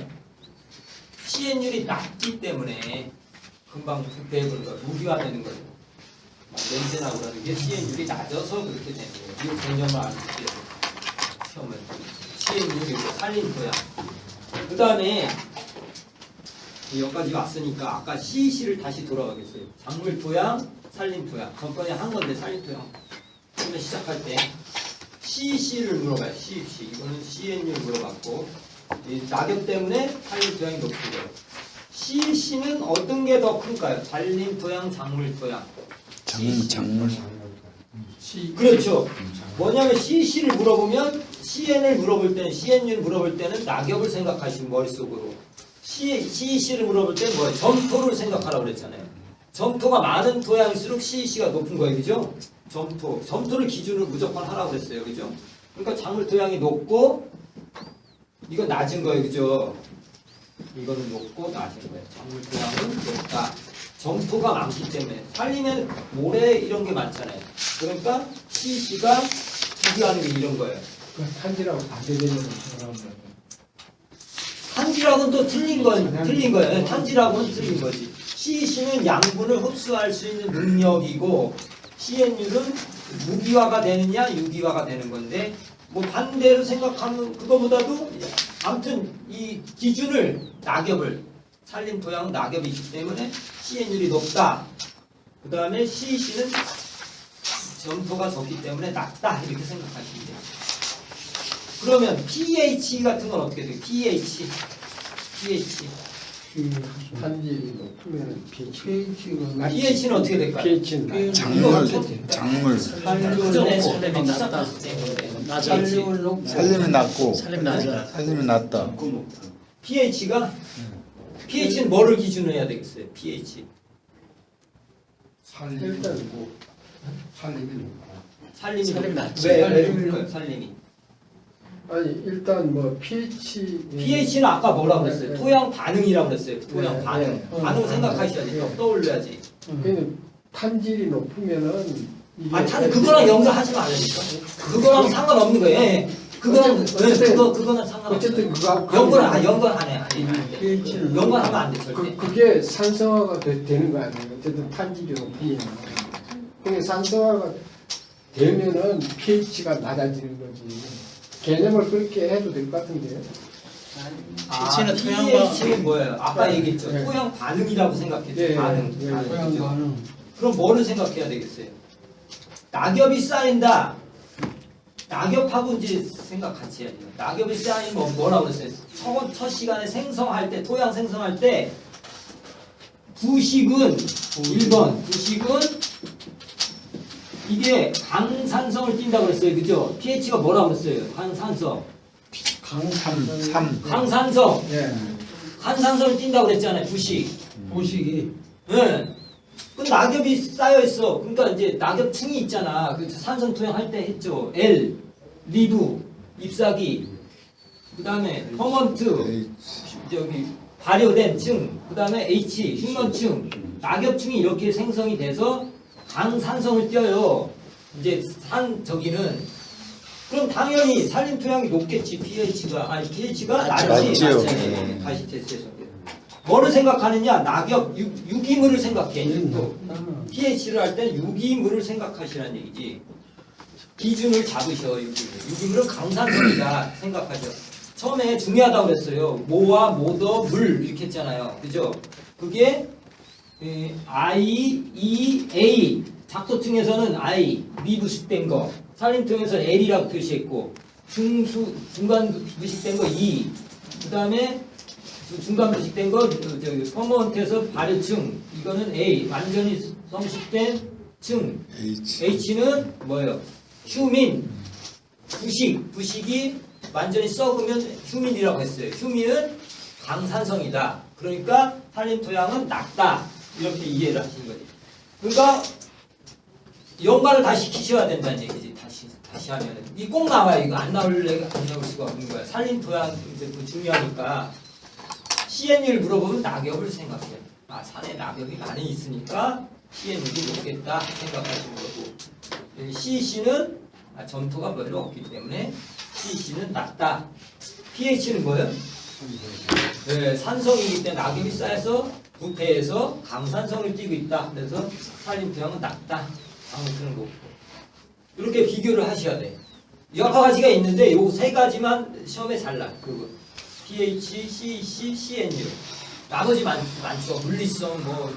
CN율이 낮기 때문에 금방 부패해버린 거예요. 무기화되는 거예요. 막 냄새나고 그러는 게 CN율이 낮아서 그렇게 되는 거예요. 이거 개념을 알고 있어요. 처음에 CN율이 산림 토양. 그 다음에 여기까지 왔으니까 아까 CEC를 다시 돌아가겠어요. 작물 토양, 산림 토양. 전번에 한 건데 산림 토양. 처음에 시작할 때 CEC를 물어봐요. CEC. 이거는 CN율 물어봤고 이 낙엽 때문에 산림 토양이 높은 거예요. CEC는 어떤 게 더 큰가요? 산림 토양, 작물 토양. 작물. 그렇죠. 뭐냐면 CEC를 물어보면 CN을 물어볼 때는 CN율 물어볼 때는 낙엽을 생각하시고 머릿속으로 CEC를 물어볼 때는 뭐예요? 점토를 생각하라고 그랬잖아요. 점토가 많은 토양일수록 CEC가 높은 거예요. 그죠? 점토를 기준으로 무조건 하라고 그랬어요. 그죠? 그러니까 작물 토양이 높고 이건 낮은 거예요. 그죠? 이거는 높고 낮은 거예요. 작물 토양은 높다. 점토가 많기 때문에 살리면 모래 이런 게 많잖아요. 그러니까 CEC가 비교하는 게 이런 거예요. 탄지라고 반대되는 거죠. 탄지락은 또 틀린 거예요. 탄지락은 틀린 거지. CEC는 양분을 흡수할 수 있는 능력이고 CN율은 무기화가 되느냐 유기화가 되는 건데 뭐 반대로 생각하면 그거보다도 아무튼 이 기준을 낙엽을 산림 토양은 낙엽이 있기 때문에 CN율이 높다. 그 다음에 CEC는 점토가 적기 때문에 낮다 이렇게 생각하시면 돼요. 그러면 pH 같은 건 어떻게 돼요? pH. 탄지 높으면 pH는 어떻게 될까요? pH는 작물. 그 전에 살림이 낮다. 살림을 높고 살림이 낮고 살림 낮아. 살림이 낮다. pH는 뭐를 기준으로 해야 되겠어요? pH. 살림이 살림이 살림이 낮지. 왜 높을까요? 살림이. 아니 일단 뭐 pH pH는 아까 뭐라고 그랬어요? 네, 네. 토양 반응이라고 그랬어요. 토양 네, 반응. 네. 반응 생각하셔야지. 네. 떠올려야지. 그러니까 탄질이 높으면은 이게 그거랑 연결하지 말라니까. 그거랑 상관없는 거예요. 예. 그거는 그거는 상관없어요. 어쨌든 그거 연관 안 해. 아니. 연관하면 안 돼, 절대. 그게 산성화가 되는 거 아니에요. 어쨌든 탄질이 높으면. 그게 산성화가 되면은 pH가 낮아지는 거지. 개념을 그렇게 해도 될 것 같은데요. pH는 토양과 pH는 뭐예요? 아까 네. 얘기했죠. 네. 토양 반응이라고 생각했죠. 네. 반응. 네. 반응. 그죠? 그럼 뭐를 생각해야 되겠어요? 낙엽이 쌓인다. 낙엽하고 이제 생각 같이 해야 돼요. 낙엽이 쌓이면 뭐라고 그랬어요? 첫 시간에 생성할 때, 토양 생성할 때 부식은 1번, 부식은 이게 강산성을 띈다고 그랬어요. 그죠? pH가 뭐라고 그랬어요? 강산성. 강산성. 예. 한산성을 띈다고 그랬잖아요. 부식. 보식이 네. 그 낙엽이 쌓여 있어. 그러니까 이제 낙엽층이 있잖아. 그 산성 토양 할 때 했죠. L, 리브, 잎사귀, 그다음에 퍼먼트, 저기 발효된 층, 그다음에 H, 흉년층, 낙엽층이 이렇게 생성이 돼서 강산성을 띄어요. 이제 저기는 그럼 당연히 산림 토양이 높겠지. pH가 낮지. 낮지요. 네. 다시 됐어요. 뭐를 생각하느냐? 낙엽, 유기물을 생각해. 또 pH를 할 때 유기물을 생각하시라는 얘기지. 기준을 잡으셔. 유기물은 강산성이다 생각하죠. 처음에 중요하다고 그랬어요. 모와 모더, 물 이렇게 했잖아요. 그죠? 그게 I, E, A 작소층에서는 I 미부식된 거, 산림통에서 L이라고 표시했고 중간 부식된 거 E, 그 다음에 중간 부식된 거 저기 퍼먼트에서 발효층 이거는 A 완전히 성숙된 층 H는 뭐예요? 휴민 부식이 완전히 썩으면 휴민이라고 했어요. 휴민은 강산성이다. 그러니까 산림 토양은 낮다. 이렇게 이해를 하시는 거지. 그러니까 연관을 다시 시키셔야 된다는 얘기지. 다시 하면은 이 꼭 나와요. 이거 안 나올 수가 없는 거야. 산림 토양 그 중요하니까 CN율 물어보면 낙엽을 생각해. 아 산에 낙엽이 많이 있으니까 CN율이 높겠다 생각하시는 거고. CC는 점토가 별로 없기 때문에 CC는 낮다. pH는 뭐예요? 네, 산성이기 때문에 낙엽이 쌓여서 부패해서 강산성을 띠고 있다. 그래서 산림 토양은 낮다. 강수는 높고. 이렇게 비교를 하셔야 돼. 여러 가지가 있는데 요 세 가지만 시험에 잘 나. 그거 pH, CC, CNU. 나머지 많죠. 물리성, 뭐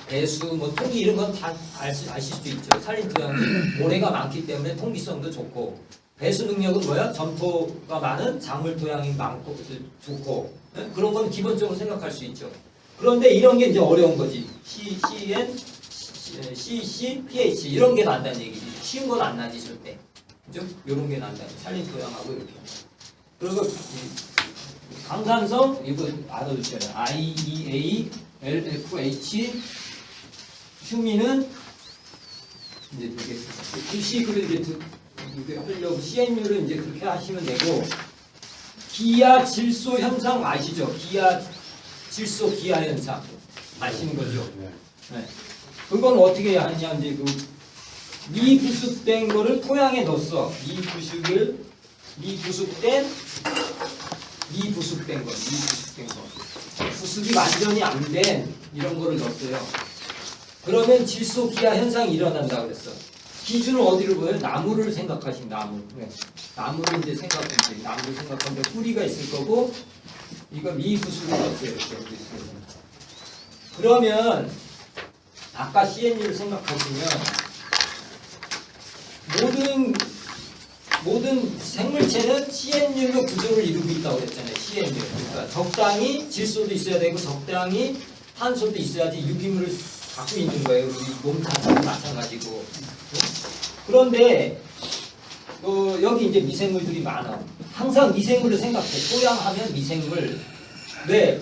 배수, 뭐 통기 이런 건 다 아실 수도 있죠. 산림 토양이 모래가 많기 때문에 통기성도 좋고 배수 능력은 뭐야? 점토가 많은 작물 토양이 많고 좋고 그런 건 기본적으로 생각할 수 있죠. 그런데 이런 게 이제 어려운 거지. CN, CC, pH 이런 게 난다는 얘기지. 쉬운 건 안 나지 절대. 그죠? 이런 게 난다. 산림 토양하고 이렇게. 그리고 강산성 이거 알아두셔야 돼요. IEA, LFH 휴민은 이제 되게 부식을 이제 하려고 CN율은 이제 그렇게 하시면 되고 기하 질소 현상 아시죠? 기하 질소 기하 현상 아시는 거죠? 네. 그건 어떻게 하냐 이제 그 미부숙된 거를 토양에 넣었어. 미부숙된 거. 부숙이 완전히 안 된 이런 거를 넣었어요. 그러면 질소 기하 현상이 일어난다고 그랬어. 기준을 어디로 보여요? 나무를 생각하신 나무. 네. 나무를 이제 나무를 생각하면 뿌리가 있을 거고 이거 미부숙을 넣었어요. 이렇게 있어요. 그러면 아까 CNU를 생각하시면 모든 생물체는 CN율로 구조를 이루고 있다고 그랬잖아요. CN율. 그러니까 적당히 질소도 있어야 되고 적당히 탄소도 있어야지 유기물을 갖고 있는 거예요. 우리 몸탄도 마찬가지고. 그런데 여기 이제 미생물들이 많아. 항상 미생물을 생각해. 토양하면 미생물. 왜?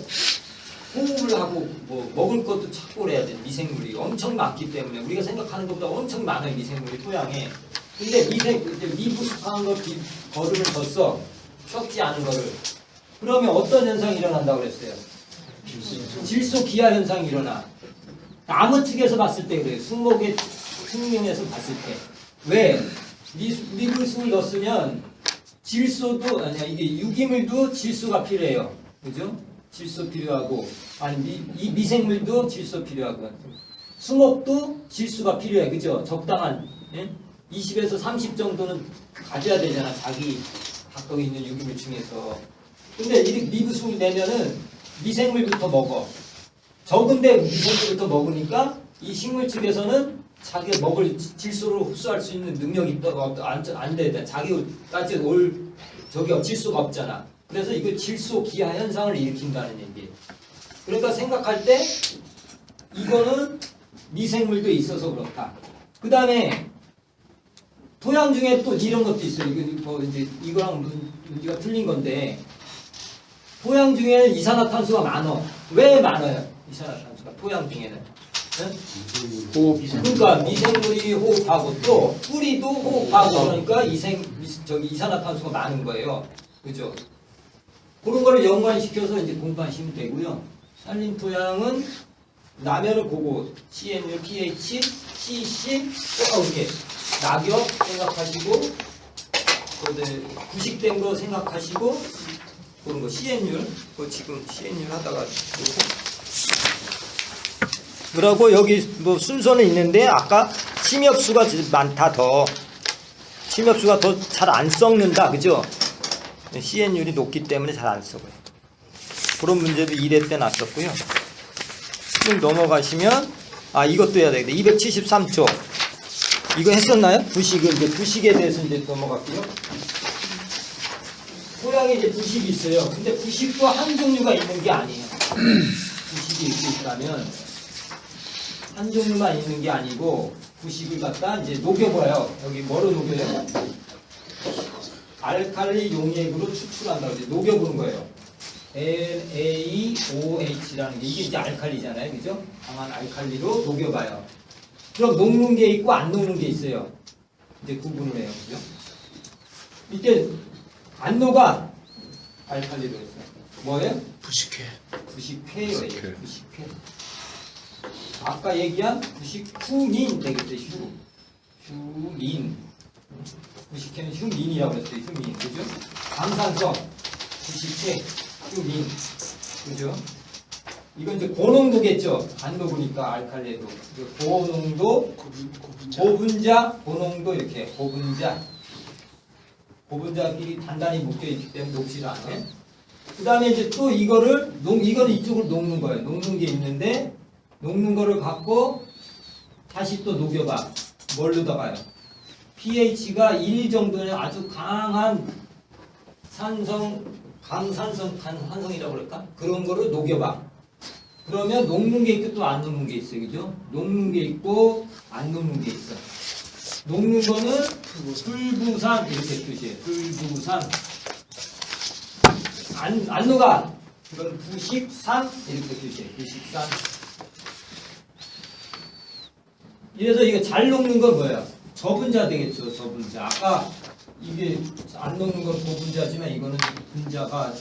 호흡을 하고 뭐 먹을 것도 찾고 그래야 돼. 미생물이 엄청 많기 때문에 우리가 생각하는 것보다 엄청 많아요. 미생물이 토양에. 근데 미부숙한 거 거름을 뒀어. 썩지 않은 거를. 그러면 어떤 현상이 일어난다고 그랬어요? 질소 기하 현상이 일어나. 나무 측에서 봤을 때 그래요. 승목의 승명에서 봤을 때. 왜? 리브스를 넣었으면 질소도 아니야 이게 유기물도 질소가 필요해요. 그죠? 질소 필요하고 아니 이 미생물도 질소 필요하고 수목도 질소가 필요해. 그죠? 적당한 20에서 30 정도는 가져야 되잖아. 자기 갖고 있는 유기물 중에서. 근데 이 리브스를 내면은 미생물부터 먹어. 적은데 미생물부터 먹으니까 이 식물 측에서는 자기가 먹을 질소를 흡수할 수 있는 능력이 안 돼. 자기까지 올 저기 질소가 없잖아. 그래서 이거 질소 기하 현상을 일으킨다는 얘기. 그러니까 생각할 때 이거는 미생물도 있어서 그렇다. 그 다음에 토양 중에 또 이런 것도 있어요. 이거 이제 이거랑 문제가 틀린 건데 토양 중에는 이산화탄소가 많어. 왜 많아요? 이산화탄소가 토양 중에는. 그러니까 미생물이 호흡하고 또 뿌리도 호흡하고 그러니까 이산화탄소가 많은 거예요. 그죠? 그런 거를 연관시켜서 이제 공부하시면 되고요. 산림 토양은 라면을 보고 CNU, pH, CC 이렇게 낙엽 생각하시고 구식된 거 생각하시고 그런 거 CNU 지금 CNU 하다가 그러고 여기 뭐 순서는 있는데 아까 침엽수가 많다 더 침엽수가 더 잘 안 썩는다 그죠? CN율이 높기 때문에 잘 안 썩어요. 그런 문제도 2회 때 났었고요. 좀 넘어가시면 이것도 해야 되겠다. 273쪽 이거 했었나요? 부식을 이제 부식에 대해서 이제 넘어갈게요. 토양에 이제 부식이 있어요. 근데 부식도 한 종류가 있는 게 아니에요. 부식이 있다면 한 종류만 있는 게 아니고 부식을 갖다 이제 녹여봐요. 여기 뭐로 녹여요? 알칼리 용액으로 추출한다고 이제 녹여보는 거예요. NaOH라는 게 이게 이제 알칼리잖아요, 그죠? 강한 알칼리로 녹여봐요. 그럼 녹는 게 있고 안 녹는 게 있어요. 이제 구분을 해요, 그죠? 이때 안 녹아 알칼리로 했어요. 뭐예요? 부식회. 부식회예요, 부식회. 아까 얘기한 부식후민 되겠어요. 휴민. 부식회는 휴민이라고 했어요. 휴민. 그죠? 강산성. 부식회. 휴민. 그죠? 이건 이제 고농도겠죠? 안 녹으니까 알칼리도. 고농도, 고분자, 고농도 이렇게. 고분자끼리 단단히 묶여있기 때문에 녹지를 않아요. 그 다음에 이제 또 이거는 이쪽으로 녹는 거예요. 녹는 게 있는데, 녹는 거를 갖고 다시 또 녹여봐. 뭘로다가요? pH가 1 정도는 아주 강한 강산성이라고 그럴까? 그런 거를 녹여봐. 그러면 녹는 게 있고 또 안 녹는 게 있어요. 그죠? 녹는 게 있고 안 녹는 게 있어. 녹는 거는 불부산 이렇게 뜻이에요. 불부산. 안 녹아. 그건 부식산 이렇게 뜻이에요. 부식산. 이래서 이거 잘 녹는 건 뭐예요? 저분자 되겠죠. 저분자. 아까 이게 안 녹는 건 고분자지만 이거는 분자가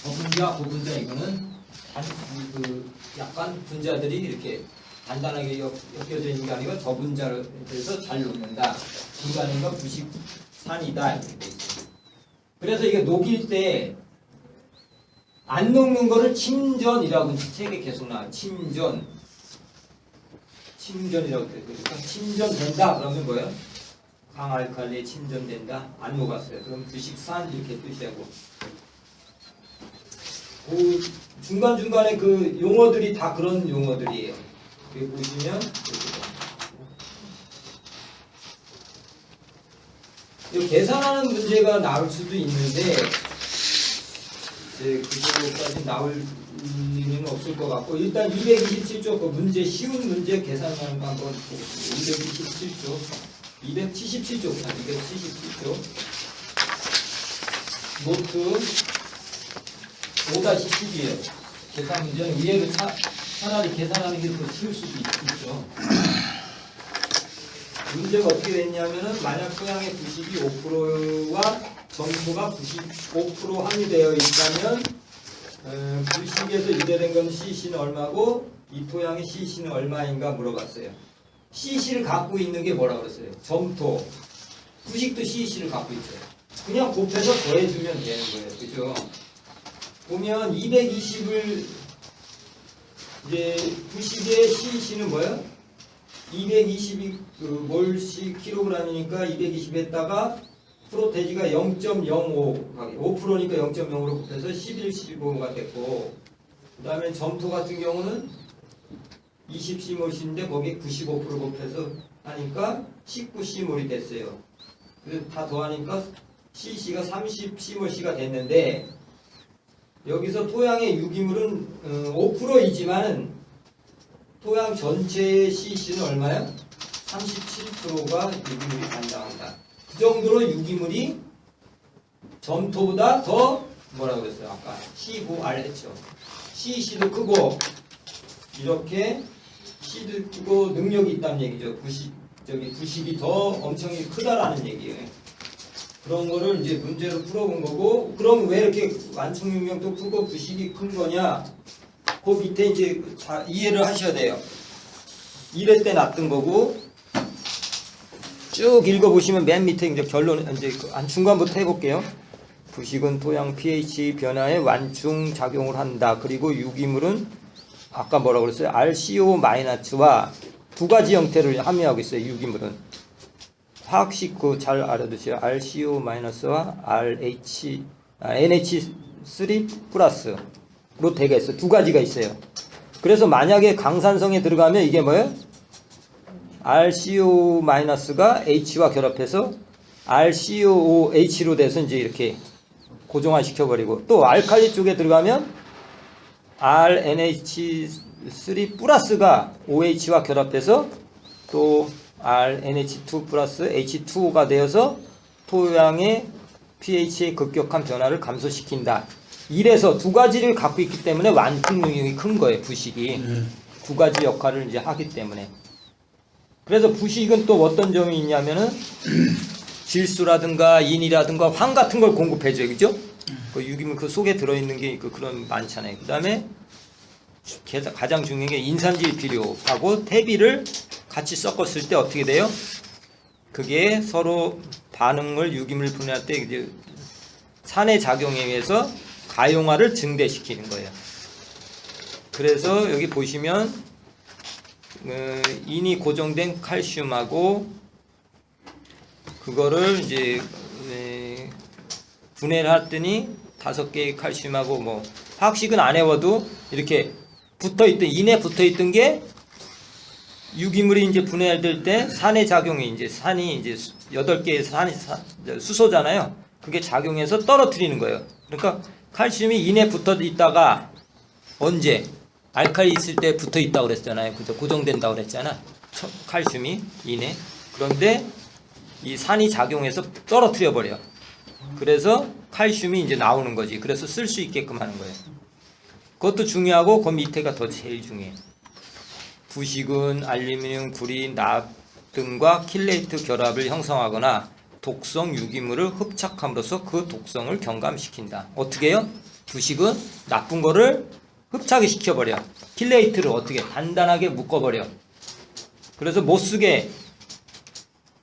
저분자, 고분자 이거는 약간 분자들이 이렇게 단단하게 엮여져 있는 게 아니고 저분자를 해서 잘 녹는다. 중간인 건 부식산이다. 이렇게 돼 있어요. 그래서 이게 녹일 때 안 녹는 거를 침전이라고 책에 계속 나와요. 침전이라고 돼요. 그러니까 침전된다. 그러면 뭐예요? 강알칼리에 침전된다. 안 녹았어요. 그럼 부식산 이렇게 뜻이하고. 그 중간중간에 그 용어들이 다 그런 용어들이에요. 여기 보시면 이렇게 계산하는 문제가 나올 수도 있는데 그거까지 나올 일은 없을 것 같고 일단 227쪽 그 문제 쉬운 문제 계산하는 거 한번 보겠습니다. 277쪽 노트 5-10이에요. 계산 문제는 위에를 차라리 계산하는 게 더 쉬울 수도 있죠. 문제가 어떻게 됐냐면은 만약 토양의 부식이 5%와 점토가 95% 함유되어 있다면 부식에서 유래된 건 CC는 얼마고 이 토양의 CC는 얼마인가 물어봤어요. CC를 갖고 있는 게 뭐라고 그랬어요? 점토. 부식도 CC를 갖고 있어요. 그냥 곱해서 더해주면 되는 거예요. 그죠? 보면 220을 이제 부식의 CC는 뭐예요? 220이 몰씩 킬로그램이니까 220에다가 프로테지가 0.05 5%니까 0.05로 곱해서 11, 15가 됐고, 그 다음에 점토 같은 경우는 20C몰인데 거기에 95% 곱해서 하니까 19C몰이 됐어요. 그래서 다 더하니까 CC가 30C몰C가 됐는데, 여기서 토양의 유기물은 5%이지만 토양 전체의 CC는 얼마야? 37%가 유기물이 담당한다. 그 정도로 유기물이 점토보다 더 뭐라고 그랬어요? 아까 C9R 했죠. CC도 크고 이렇게 C도 크고 능력이 있다는 얘기죠. 부식이 더 엄청 크다라는 얘기예요. 그런 거를 이제 문제로 풀어본 거고, 그럼 왜 이렇게 완충 능력도 크고 부식이 큰 거냐? 그 밑에 이제 다 이해를 하셔야 돼요. 1회 때 놨던 거고, 쭉 읽어보시면 맨 밑에 이제 결론, 이제 한 중간부터 해볼게요. 부식은 토양 pH 변화에 완충 작용을 한다. 그리고 유기물은 아까 뭐라고 그랬어요? RCO-와 두 가지 형태를 함유하고 있어요. 유기물은. 화학식 잘 알아두세요. RCO-와 NH3 플러스로 되겠어요. 두 가지가 있어요. 그래서 만약에 강산성에 들어가면 이게 뭐예요? RCO-가 H와 결합해서 RCOOH로 돼서 이제 이렇게 고정화 시켜버리고, 또 알칼리 쪽에 들어가면 RNH3 플러스가 OH와 결합해서 또 RNH2 플러스 H2O가 되어서 토양의 pH의 급격한 변화를 감소시킨다. 이래서 두 가지를 갖고 있기 때문에 완충 능력이 큰 거예요. 부식이 두 가지 역할을 이제 하기 때문에. 그래서 부식은 또 어떤 점이 있냐면은 질소라든가 인이라든가 황 같은 걸 공급해줘요. 그죠? 그 유기물 그 속에 들어있는 게 그런 많잖아요. 그 다음에 가장 중요한 게 인산질 비료하고 퇴비를 같이 섞었을 때 어떻게 돼요? 그게 서로 반응을 유기물 분해할 때 이제 산의 작용에 의해서 가용화를 증대시키는 거예요. 그래서 여기 보시면 인이 고정된 칼슘하고 그거를 이제 분해를 했더니 5개의 칼슘하고 뭐 화학식은 안 해워도 이렇게 붙어있던 인에 붙어있던 게 유기물이 이제 분해될 때 산의 작용이 이제 산이 이제 8개의 산이 수소잖아요. 그게 작용해서 떨어뜨리는 거예요. 그러니까 칼슘이 인에 붙어 있다가 언제 알칼리 있을 때 붙어 있다고 그랬잖아요. 그죠? 고정된다고 그랬잖아. 칼슘이 인에. 그런데 이 산이 작용해서 떨어뜨려 버려. 그래서 칼슘이 이제 나오는 거지. 그래서 쓸 수 있게끔 하는 거예요. 그것도 중요하고 그 밑에가 더 제일 중요해요. 부식은 알루미늄, 구리, 납 등과 킬레이트 결합을 형성하거나 독성 유기물을 흡착함으로써 그 독성을 경감시킨다. 어떻게 해요? 부식은 나쁜 거를 흡착을 시켜버려. 킬레이트를 어떻게 단단하게 묶어버려. 그래서 못쓰게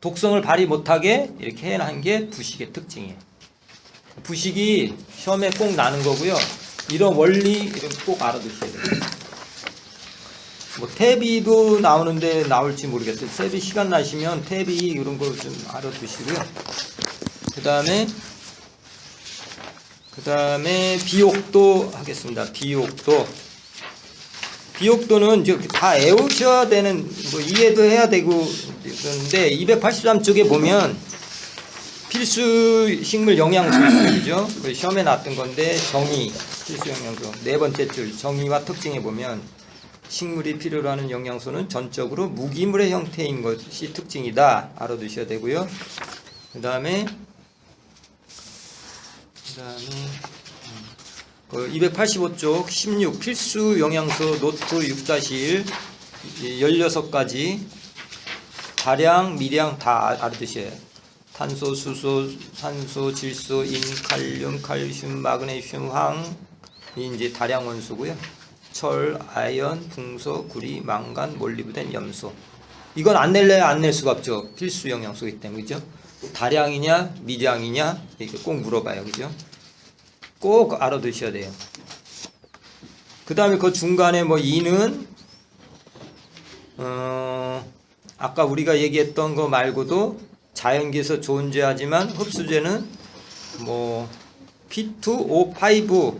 독성을 발휘 못하게 이렇게 해놓은 게 부식의 특징이에요. 부식이 시험에 꼭 나는 거고요. 이런 원리를 꼭 알아두셔야 돼요. 뭐 태비도 나오는데 나올지 모르겠어요. 태비 시간 나시면 태비 이런 거 좀 알아두시고요. 그 다음에 비옥도 하겠습니다. 비옥도는 이제 다 외우셔야 되는, 뭐 이해도 해야 되고 그런데 283쪽에 보면 필수 식물 영양소 있죠. 그 시험에 나왔던 건데 정의 필수 영양소 네 번째 줄 정의와 특징에 보면 식물이 필요로 하는 영양소는 전적으로 무기물의 형태인 것이 특징이다. 알아두셔야 되고요. 그 다음에 그 285쪽 16 필수 영양소 노트 6-1 16가지 다량, 미량 다 알아두셔야 해요. 탄소, 수소, 산소, 질소, 인, 칼륨, 칼슘, 마그네슘, 황이 이제 다량 원소고요. 철, 아연, 붕소, 구리, 망간, 몰리브덴, 염소. 이건 안 낼래야 안 낼 수가 없죠. 필수 영양소이기 때문에, 그죠? 다량이냐 미량이냐 이렇게 꼭 물어봐요, 그죠? 꼭 알아두셔야 돼요. 그 다음에 그 중간에 뭐 이는 아까 우리가 얘기했던 거 말고도 자연계에서 존재하지만 흡수제는 뭐 P2O5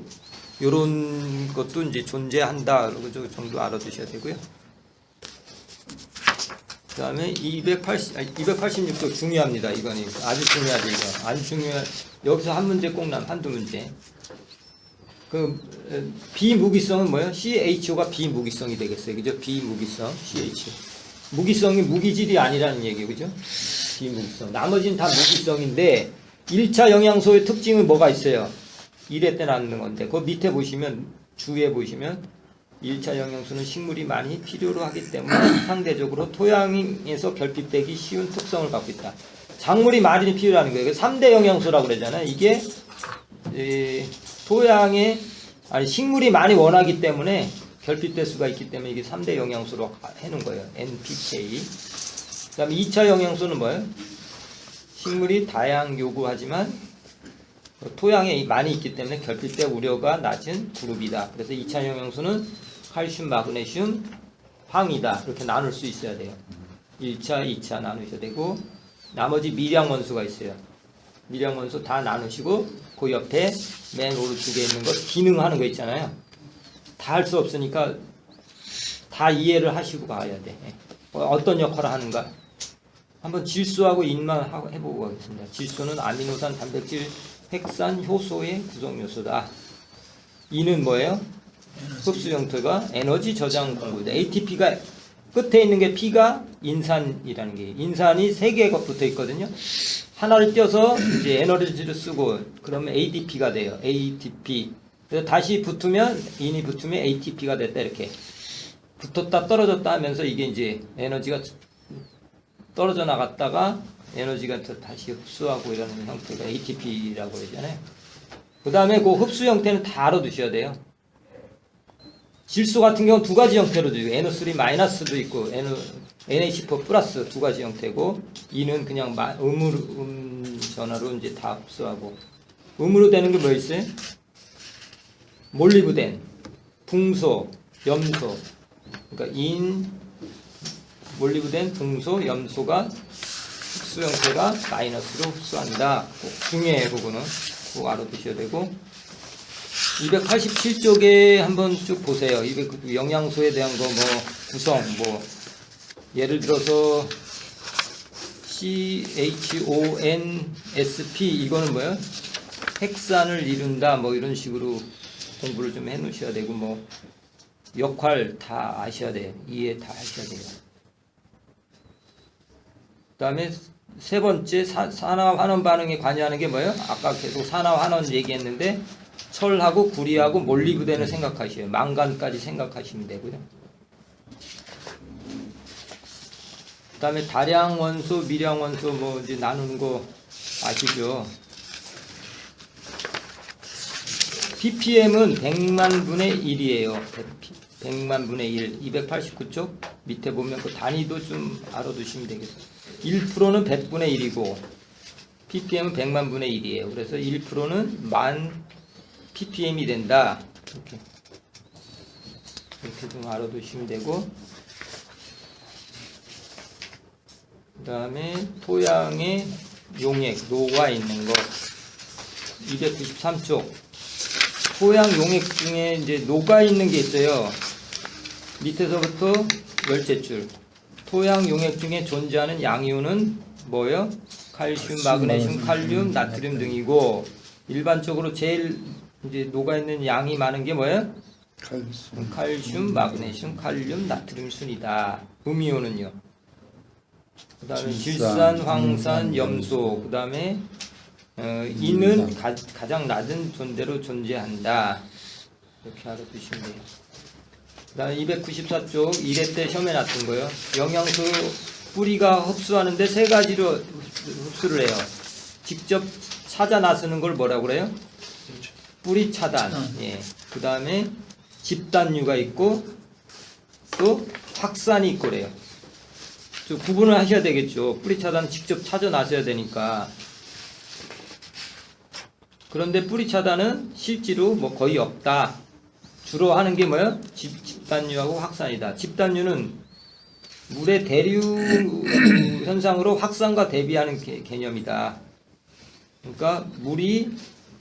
요런 것도 이제 존재한다. 그 정도 알아두셔야 되고요. 그 다음에 286쪽 중요합니다. 이거는 아주 중요하죠. 이거 안 중요한, 여기서 한 문제 꼭 남, 한두 문제. 그 비무기성은 뭐예요? CHO가 비무기성이 되겠어요. 그죠? 비무기성 CH. 무기성이 무기질이 아니라는 얘기예요. 그죠? 비무기성. 나머지는 다 무기성인데 1차 영양소의 특징은 뭐가 있어요? 1회 때 낳는 건데 그 밑에 보시면 주에 보시면 1차 영양소는 식물이 많이 필요로 하기 때문에 상대적으로 토양에서 결핍되기 쉬운 특성을 갖고 있다. 작물이 많이 필요하는 거예요. 3대 영양소라고 그러잖아요. 이게 토양에 식물이 많이 원하기 때문에 결핍될 수가 있기 때문에 이게 3대 영양소로 해놓은 거예요. NPK. 그 다음에 2차 영양소는 뭐예요? 식물이 다양 요구하지만 토양에 많이 있기 때문에 결핍될 우려가 낮은 그룹이다. 그래서 2차 영양소는 칼슘, 마그네슘, 황이다. 이렇게 나눌 수 있어야 돼요. 1차, 2차 나누셔야 되고 나머지 미량 원소가 있어요. 미량 원소 다 나누시고 그 옆에 맨 오른쪽에 있는 거 기능하는 거 있잖아요. 다 할 수 없으니까 다 이해를 하시고 가야 돼. 어떤 역할을 하는가. 한번 질소하고 인만 해보고 가겠습니다. 질소는 아미노산, 단백질, 핵산, 효소의 구성 요소다. 이는 뭐예요? 흡수 형태가 에너지 저장 공급이다. ATP가 끝에 있는 게 P가 인산이라는 게, 인산이 3개가 붙어 있거든요. 하나를 떼서 이제 에너지를 쓰고 그러면 ADP가 돼요. ATP. 그래서 다시 붙으면 인이 붙으면 ATP가 됐다. 이렇게 붙었다 떨어졌다 하면서 이게 이제 에너지가 떨어져 나갔다가 에너지가 다시 흡수하고 이러는 형태가 ATP라고 그러잖아요. 그 다음에 그 흡수 형태는 다 알아두셔야 돼요. 질소 같은 경우는 두 가지 형태로 돼요. NO3 마이너스도 있고 NH4 플러스 두 가지 형태고, 이는 그냥 전화로 이제 다 흡수하고. 음으로 되는 게 뭐 있어요? 몰리브덴, 붕소, 염소. 그러니까 몰리브덴, 붕소, 염소가 흡수 형태가 마이너스로 흡수한다. 꼭 중요해요. 그거는 꼭 알아두셔야 되고. 287쪽에 한번 쭉 보세요. 영양소에 대한 거, 뭐 구성, 뭐 예를 들어서 CHONSP 이거는 뭐예요? 핵산을 이룬다, 뭐 이런 식으로 공부를 좀 해놓으셔야 되고, 뭐 역할 다 아셔야 돼요. 이해 다 하셔야 돼요. 그다음에 세 번째 산화 환원 반응에 관여하는 게 뭐예요? 아까 계속 산화 환원 얘기했는데. 철하고 구리하고 몰리브덴을 생각하셔요. 망간까지 생각하시면 되고요. 그 다음에 다량 원소, 미량 원소 뭐 이제 나누는 거 아시죠? ppm은 100만 분의 1이에요. 100만 분의 1. 289쪽 밑에 보면 그 단위도 좀 알아두시면 되겠어요. 1%는 100분의 1이고 ppm은 100만 분의 1이에요. 그래서 1%는 만 ppm이 된다. 이렇게 좀 알아두시면 되고, 그 다음에 토양의 용액, 노가 있는 것 293쪽 토양 용액 중에 이제 노가 있는 게 있어요. 밑에서부터 열째 토양 용액 중에 존재하는 양이온은 뭐예요? 칼슘, 마그네슘, 칼륨, 나트륨 등이고, 일반적으로 제일 이제 녹아 있는 양이 많은 게 뭐예요? 칼슘, 마그네슘, 칼륨, 나트륨 순이다. 음이온은요. 그다음에 질산, 황산, 염소. 그다음에 이는 가장 낮은 존재로 존재한다. 이렇게 알아두시면 돼요. 그다음에 294쪽 1회 때 시험에 났던 거예요. 영양소 뿌리가 흡수하는데 세 가지로 흡수를 해요. 직접 찾아 나서는 걸 뭐라고 그래요? 뿌리 차단. 예. 그 다음에 집단류가 있고 또 확산이 있고 그래요. 좀 구분을 하셔야 되겠죠. 뿌리 차단 직접 찾아 나서야 되니까. 그런데 뿌리 차단은 실제로 뭐 거의 없다. 주로 하는 게 뭐예요? 집단류하고 확산이다. 집단류는 물의 대류 현상으로 확산과 대비하는 개념이다. 그러니까 물이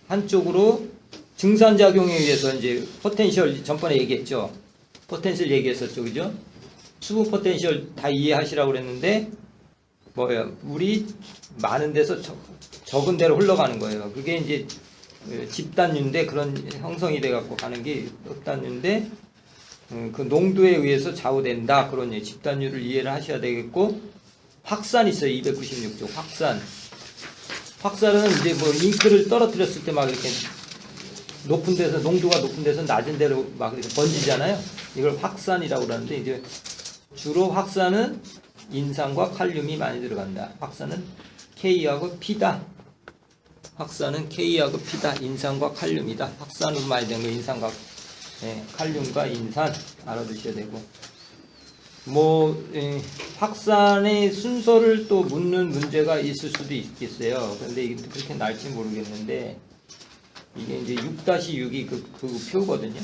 한쪽으로 증산작용에 의해서 이제 포텐셜 전번에 얘기했죠. 포텐셜 얘기했었죠. 그죠? 수분 포텐셜 다 이해하시라고 그랬는데 뭐예요? 물이 많은 데서 적은 데로 흘러가는 거예요. 그게 이제 집단류인데 그런 형성이 돼 갖고 가는 게 흡단류인데 그 농도에 의해서 좌우된다. 그런 집단류를 이해를 하셔야 되겠고 확산이 있어요. 296쪽 확산. 확산은 이제 뭐 잉크를 떨어뜨렸을 때 막 이렇게 높은 데서 농도가 높은 데서 낮은 데로 막 이렇게 번지잖아요. 이걸 확산이라고 그러는데 이제 주로 확산은 인산과 칼륨이 많이 들어간다. 확산은 K하고 P다. 확산은 K하고 P다. 인산과 칼륨이다. 확산으로 많이 되는 거 인산과 칼륨과 인산 알아두셔야 되고 확산의 순서를 또 묻는 문제가 있을 수도 있겠어요. 그런데 이게 그렇게 날지 모르겠는데 이게 이제 6-6이 그 표거든요.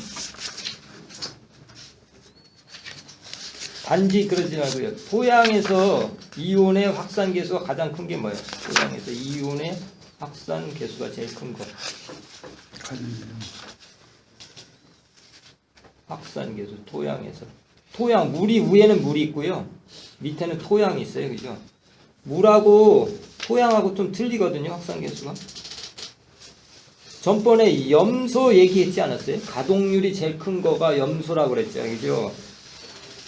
단지 그러지 말고요. 토양에서 이온의 확산 계수가 가장 큰 게 뭐예요? 토양에서 이온의 확산 계수가 제일 큰 거. 확산 계수 토양에서. 토양 물이 위에는 물이 있고요. 밑에는 토양이 있어요. 그죠? 물하고 토양하고 좀 틀리거든요. 확산 계수가. 전번에 염소 얘기했지 않았어요? 가동률이 제일 큰 거가 염소라고 그랬죠. 그죠?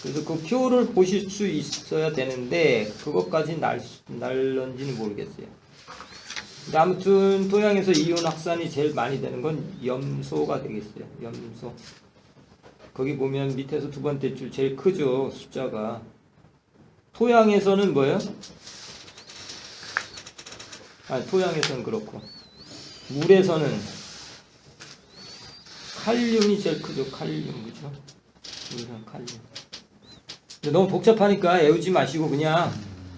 그래서 그 표를 보실 수 있어야 되는데 그것까지 날런지는 모르겠어요. 근데 아무튼 토양에서 이온 확산이 제일 많이 되는 건 염소가 되겠어요. 염소. 거기 보면 밑에서 두 번째 줄 제일 크죠. 숫자가. 토양에서는 뭐예요? 토양에서는 그렇고 물에서는 칼륨이 제일 크죠. 칼륨. 그죠? 물은 칼륨. 근데 너무 복잡하니까 애우지 마시고 그냥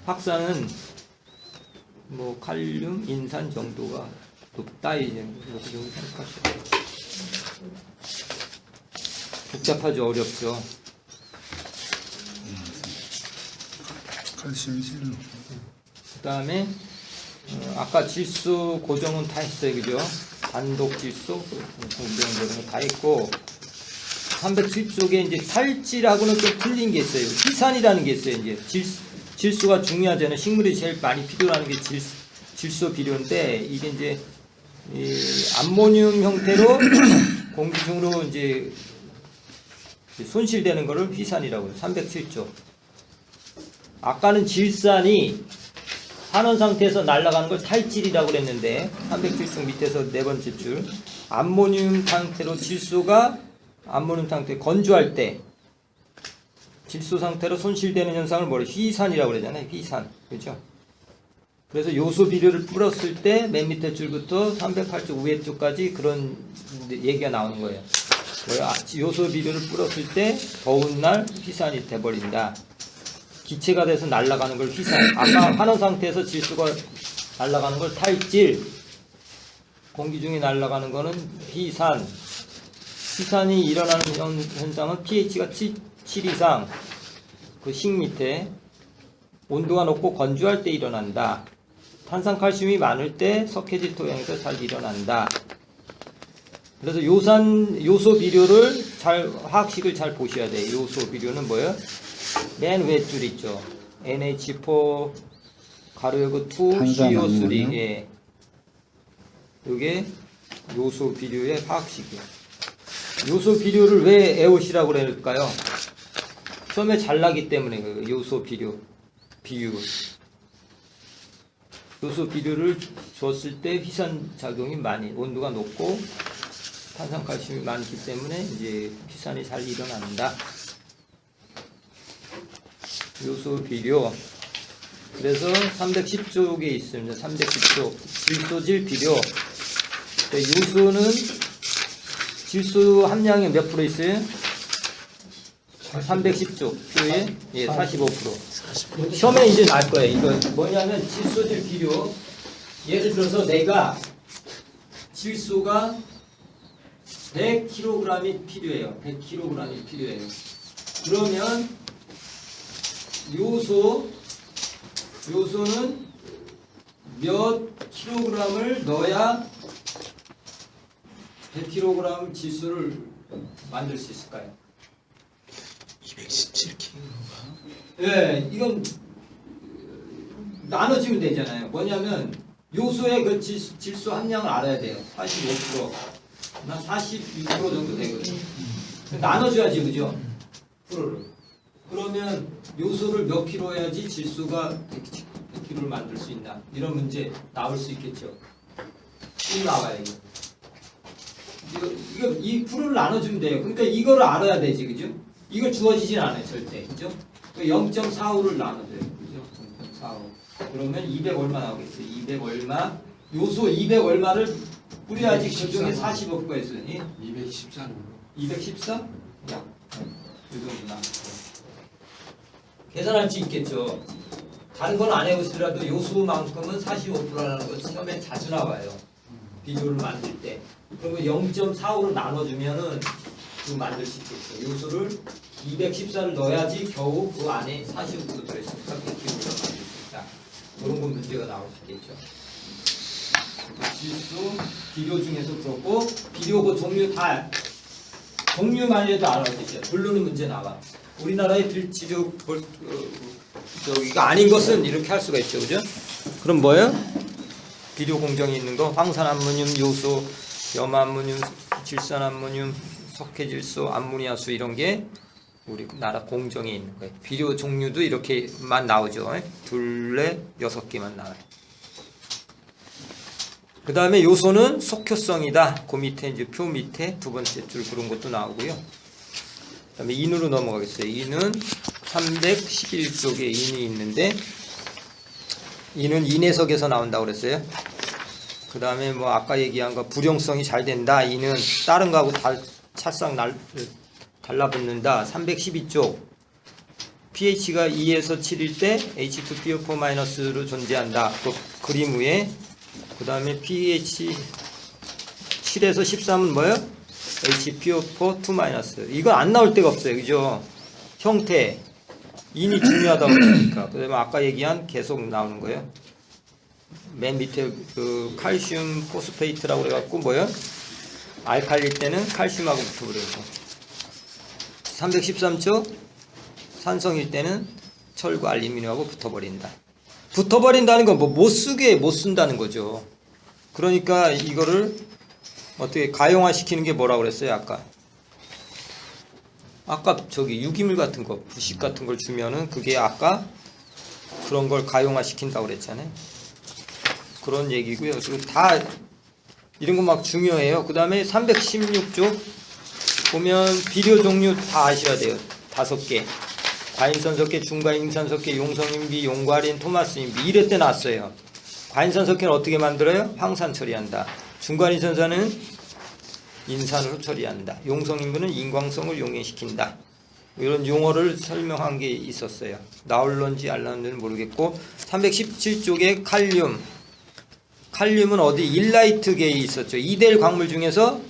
확산은 뭐 칼륨, 인산 정도가 높다 이 정도 생각하시고. 복잡하죠. 어렵죠. 그 다음에 아까 질소 고정은 다 했어요. 그죠? 단독 질소, 공정 고정은 다 했고 307쪽에 이제 탈질하고는 좀 틀린 게 있어요. 희산이라는 게 있어요. 이제 질소가 중요하잖아요. 식물이 제일 많이 필요로 하는 게 질소 비료인데 이게 이제 이 암모늄 형태로 공기 중으로 이제 손실되는 거를 희산이라고 해요. 307쪽. 아까는 질산이 환원 상태에서 날아가는 걸 탈질이라고 그랬는데 307쪽 밑에서 네 번째 줄 암모늄 상태로 질소가 암모늄 상태 건조할 때 질소 상태로 손실되는 현상을 뭐래? 희산이라고 그러잖아요. 희산. 그렇죠? 그래서 요소 비료를 뿌렸을 때 맨 밑에 줄부터 308쪽 위에 쪽까지 그런 얘기가 나오는 거예요. 요소 비료를 뿌렸을 때 더운 날 희산이 돼버린다. 기체가 돼서 날아가는 걸 희산. 아까 환원 상태에서 질소가 날아가는 걸 탈질. 공기 중에 날아가는 거는 희산. 희산이 일어나는 현상은 pH가 7 이상 그 식 밑에 온도가 높고 건조할 때 일어난다. 탄산칼슘이 많을 때 석회질 토양에서 잘 일어난다. 그래서 요소 비료를 화학식을 잘 보셔야 돼요. 요소 비료는 뭐예요? 맨 왼줄 있죠. NH4 가루하고 2 CO3. 예. 이게 요소 비료의 화학식이에요. 요소 비료를 왜 애우시라고 그럴까요? 처음에 잘 나기 때문에 그 요소 비료 비유. 요소 비료를 줬을 때 희산 작용이 많이 온도가 높고 탄산칼슘이 많기 때문에 이제 희산이 잘 일어난다. 요소 비료 그래서 310쪽에 있습니다. 310쪽 질소질 비료. 요소는 질소 함량이 몇 프로 있어요? 310쪽 표에 45%. 시험에 이제 날 거예요. 이거 뭐냐면 질소질 비료. 예를 들어서 내가 질소가 100kg이 필요해요. 100kg이 필요해요. 그러면 요소는 몇 킬로그램을 넣어야 100kg 질소를 만들 수 있을까요? 217kg가. 예, 이건 나눠지면 되잖아요. 뭐냐면 요소의 그 질소 함량을 알아야 돼요. 45%, 나 46% 정도 되거든요. 나눠줘야지, 그죠? 프로를. 그러면 요소를 몇 킬로 해야지 질소가 100kg를 만들 수 있나? 이런 문제 나올 수 있겠죠. 쭉 나와요, 이거 이 프로를 나눠주면 돼요. 그러니까 이거를 알아야 되지, 그죠? 이걸 주어지진 않아요, 절대, 그죠? 0.45를 나눠줘요, 그죠? 0.45. 그러면 200 얼마 나오겠어요? 200 얼마? 요소 200 얼마를 뿌려야지 그 중에 45%가 있어요. 214는 214? 야, 이 정도 나. 계산할 수 있겠죠. 다른 건 안 해보시더라도 요소만큼은 45%라는 거 시험에 자주 나와요. 비료를 만들 때. 그러면 0.45로 나눠주면은 그 만들 수 있겠죠. 요소를 214를 넣어야지 겨우 그 안에 45% 들어있으니까 100kg를 만들 수 있다. 그런 건 문제가 나올 수 있겠죠. 질소, 비료 중에서 그렇고 비료 그 종류만 해도 알아야겠죠. 부르는 문제 나와. 우리나라의 들지류 저기가 아닌 것은 이렇게 할 수가 있죠, 그죠? 그럼 뭐예요? 비료 공정이 있는 거, 황산암모늄, 요소, 염암모늄, 질산암모늄, 석회질소, 암모니아수 이런 게 우리나라 공정에 있는 거예요. 비료 종류도 이렇게만 나오죠. 둘, 넷, 6개만 나와요. 그 다음에 요소는 속효성이다. 그 밑에 이제 표 밑에 두 번째 줄 그런 것도 나오고요. 그 다음에 인으로 넘어가겠어요. 인은 311쪽에 인이 있는데 인은 인해석에서 나온다고 그랬어요. 그 다음에 뭐 아까 얘기한 거 불용성이 잘 된다. 인은 다른 거하고 찰싹 달라붙는다. 312쪽 pH가 2에서 7일 때 H2PO4-로 존재한다. 그 그림 위에 그 다음에 pH 7에서 13은 뭐예요? HPO4-. 이거 안 나올 데가 없어요. 그죠? 형태 인이 중요하다고 그러니까. 그 다음에 아까 얘기한 계속 나오는 거예요. 맨 밑에 그 칼슘 포스페이트라고 그래갖고 뭐예요? 알칼리일 때는 칼슘하고 붙어버려요. 313쪽 산성일 때는 철과 알루미늄하고 붙어버린다. 붙어버린다는 건 뭐 못 쓴다는 거죠. 그러니까 이거를 어떻게 가용화 시키는 게 뭐라고 그랬어요? 아까 저기 유기물 같은 거, 부식 같은 걸 주면은 그게 아까 그런 걸 가용화 시킨다고 그랬잖아요. 그런 얘기고요. 그리고 다 이런 거 막 중요해요. 그 다음에 316쪽 보면 비료 종류 다 아셔야 돼요. 5개. 과인선석계, 중과인선석계, 용성인비, 용과린, 토마스인비 이럴 때 나왔어요. 과인선석계는 어떻게 만들어요? 황산 처리한다. 중과인선산은 인산으로 처리한다. 용성인비는 인광성을 용해시킨다. 이런 용어를 설명한 게 있었어요. 나올런지 안 나올런지는 모르겠고 317쪽에 칼륨. 칼륨은 어디? 일라이트계에 있었죠. 2대1 광물 중에서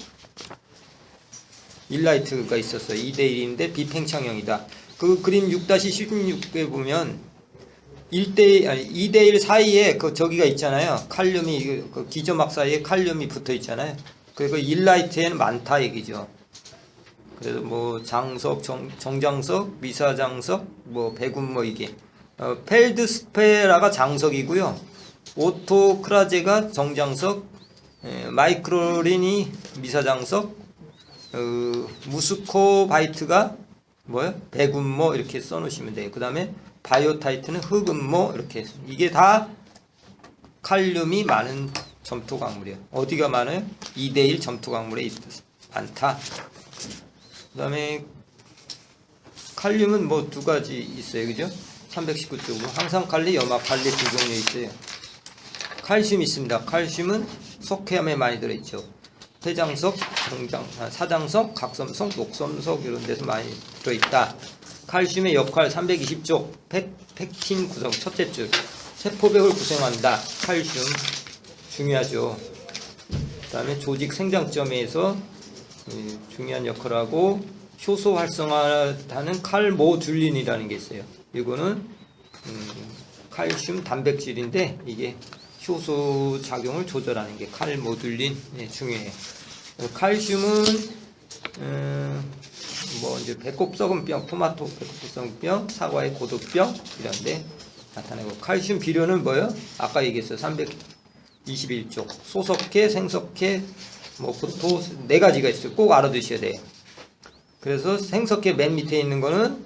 일라이트가 있었어요. 2대1인데 비팽창형이다. 그 그림 6-16에 보면 2대1 사이에 그 저기가 있잖아요. 칼륨이 그 기저막 사이에 칼륨이 붙어 있잖아요. 그 일라이트에는 많다 얘기죠. 그래서 뭐 장석, 정장석, 미사장석, 뭐 배군 이게 펠드스페라가 장석이고요. 오토크라제가 정장석, 마이크로린이 미사장석, 무스코바이트가 뭐요? 배군모 이렇게 써놓으시면 돼요. 그 다음에 바이오타이트는 흑음모 이렇게 이게 다 칼륨이 많은 점토 광물이에요. 어디가 많아요? 2대1 점토 광물에 많다. 그 다음에 칼륨은 뭐 2가지 있어요, 그죠? 319쪽으로 항산칼리, 염화칼리 두 종류 있어요. 칼슘 있습니다. 칼슘은 석회암에 많이 들어있죠. 폐장석, 사장석, 각섬석, 녹섬석 이런 데서 많이 들어있다. 칼슘의 역할 320쪽 펙틴 구성 첫째 줄 세포벽을 구성한다. 칼슘 중요하죠. 그 다음에 조직 생장점에서 중요한 역할을 하고 효소 활성화하는 칼모듈린이라는 게 있어요. 이거는 칼슘 단백질인데 이게 효소 작용을 조절하는 게 칼모듈린 중요해요. 칼슘은 뭐 이제 배꼽 썩은병, 토마토 배꼽 썩은병, 사과의 고도병 이런데 나타나고 칼슘 비료는 뭐예요? 아까 얘기했어요. 321쪽 소석회, 생석회, 뭐 구토 네 가지가 있어요. 꼭 알아두셔야 돼요. 그래서 생석회 맨 밑에 있는 거는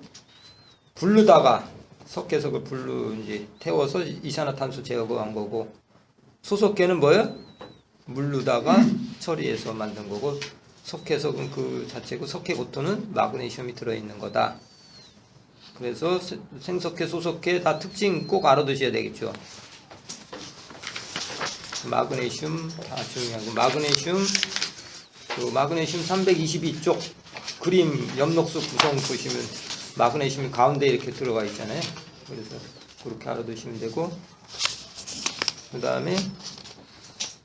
불르다가 석회석을 불로 이제 태워서 이산화탄소 제거한 거고, 소석회는 뭐예요? 물르다가 처리해서 만든 거고, 석회석은 그 자체고 석회고토는 마그네슘이 들어있는 거다. 그래서 생석회, 소석회 다 특징 꼭 알아두셔야 되겠죠. 마그네슘 다 중요하고, 마그네슘 322쪽 그림 엽록소 구성 보시면 마그네슘이 가운데 이렇게 들어가 있잖아요. 그래서 그렇게 알아두시면 되고, 그 다음에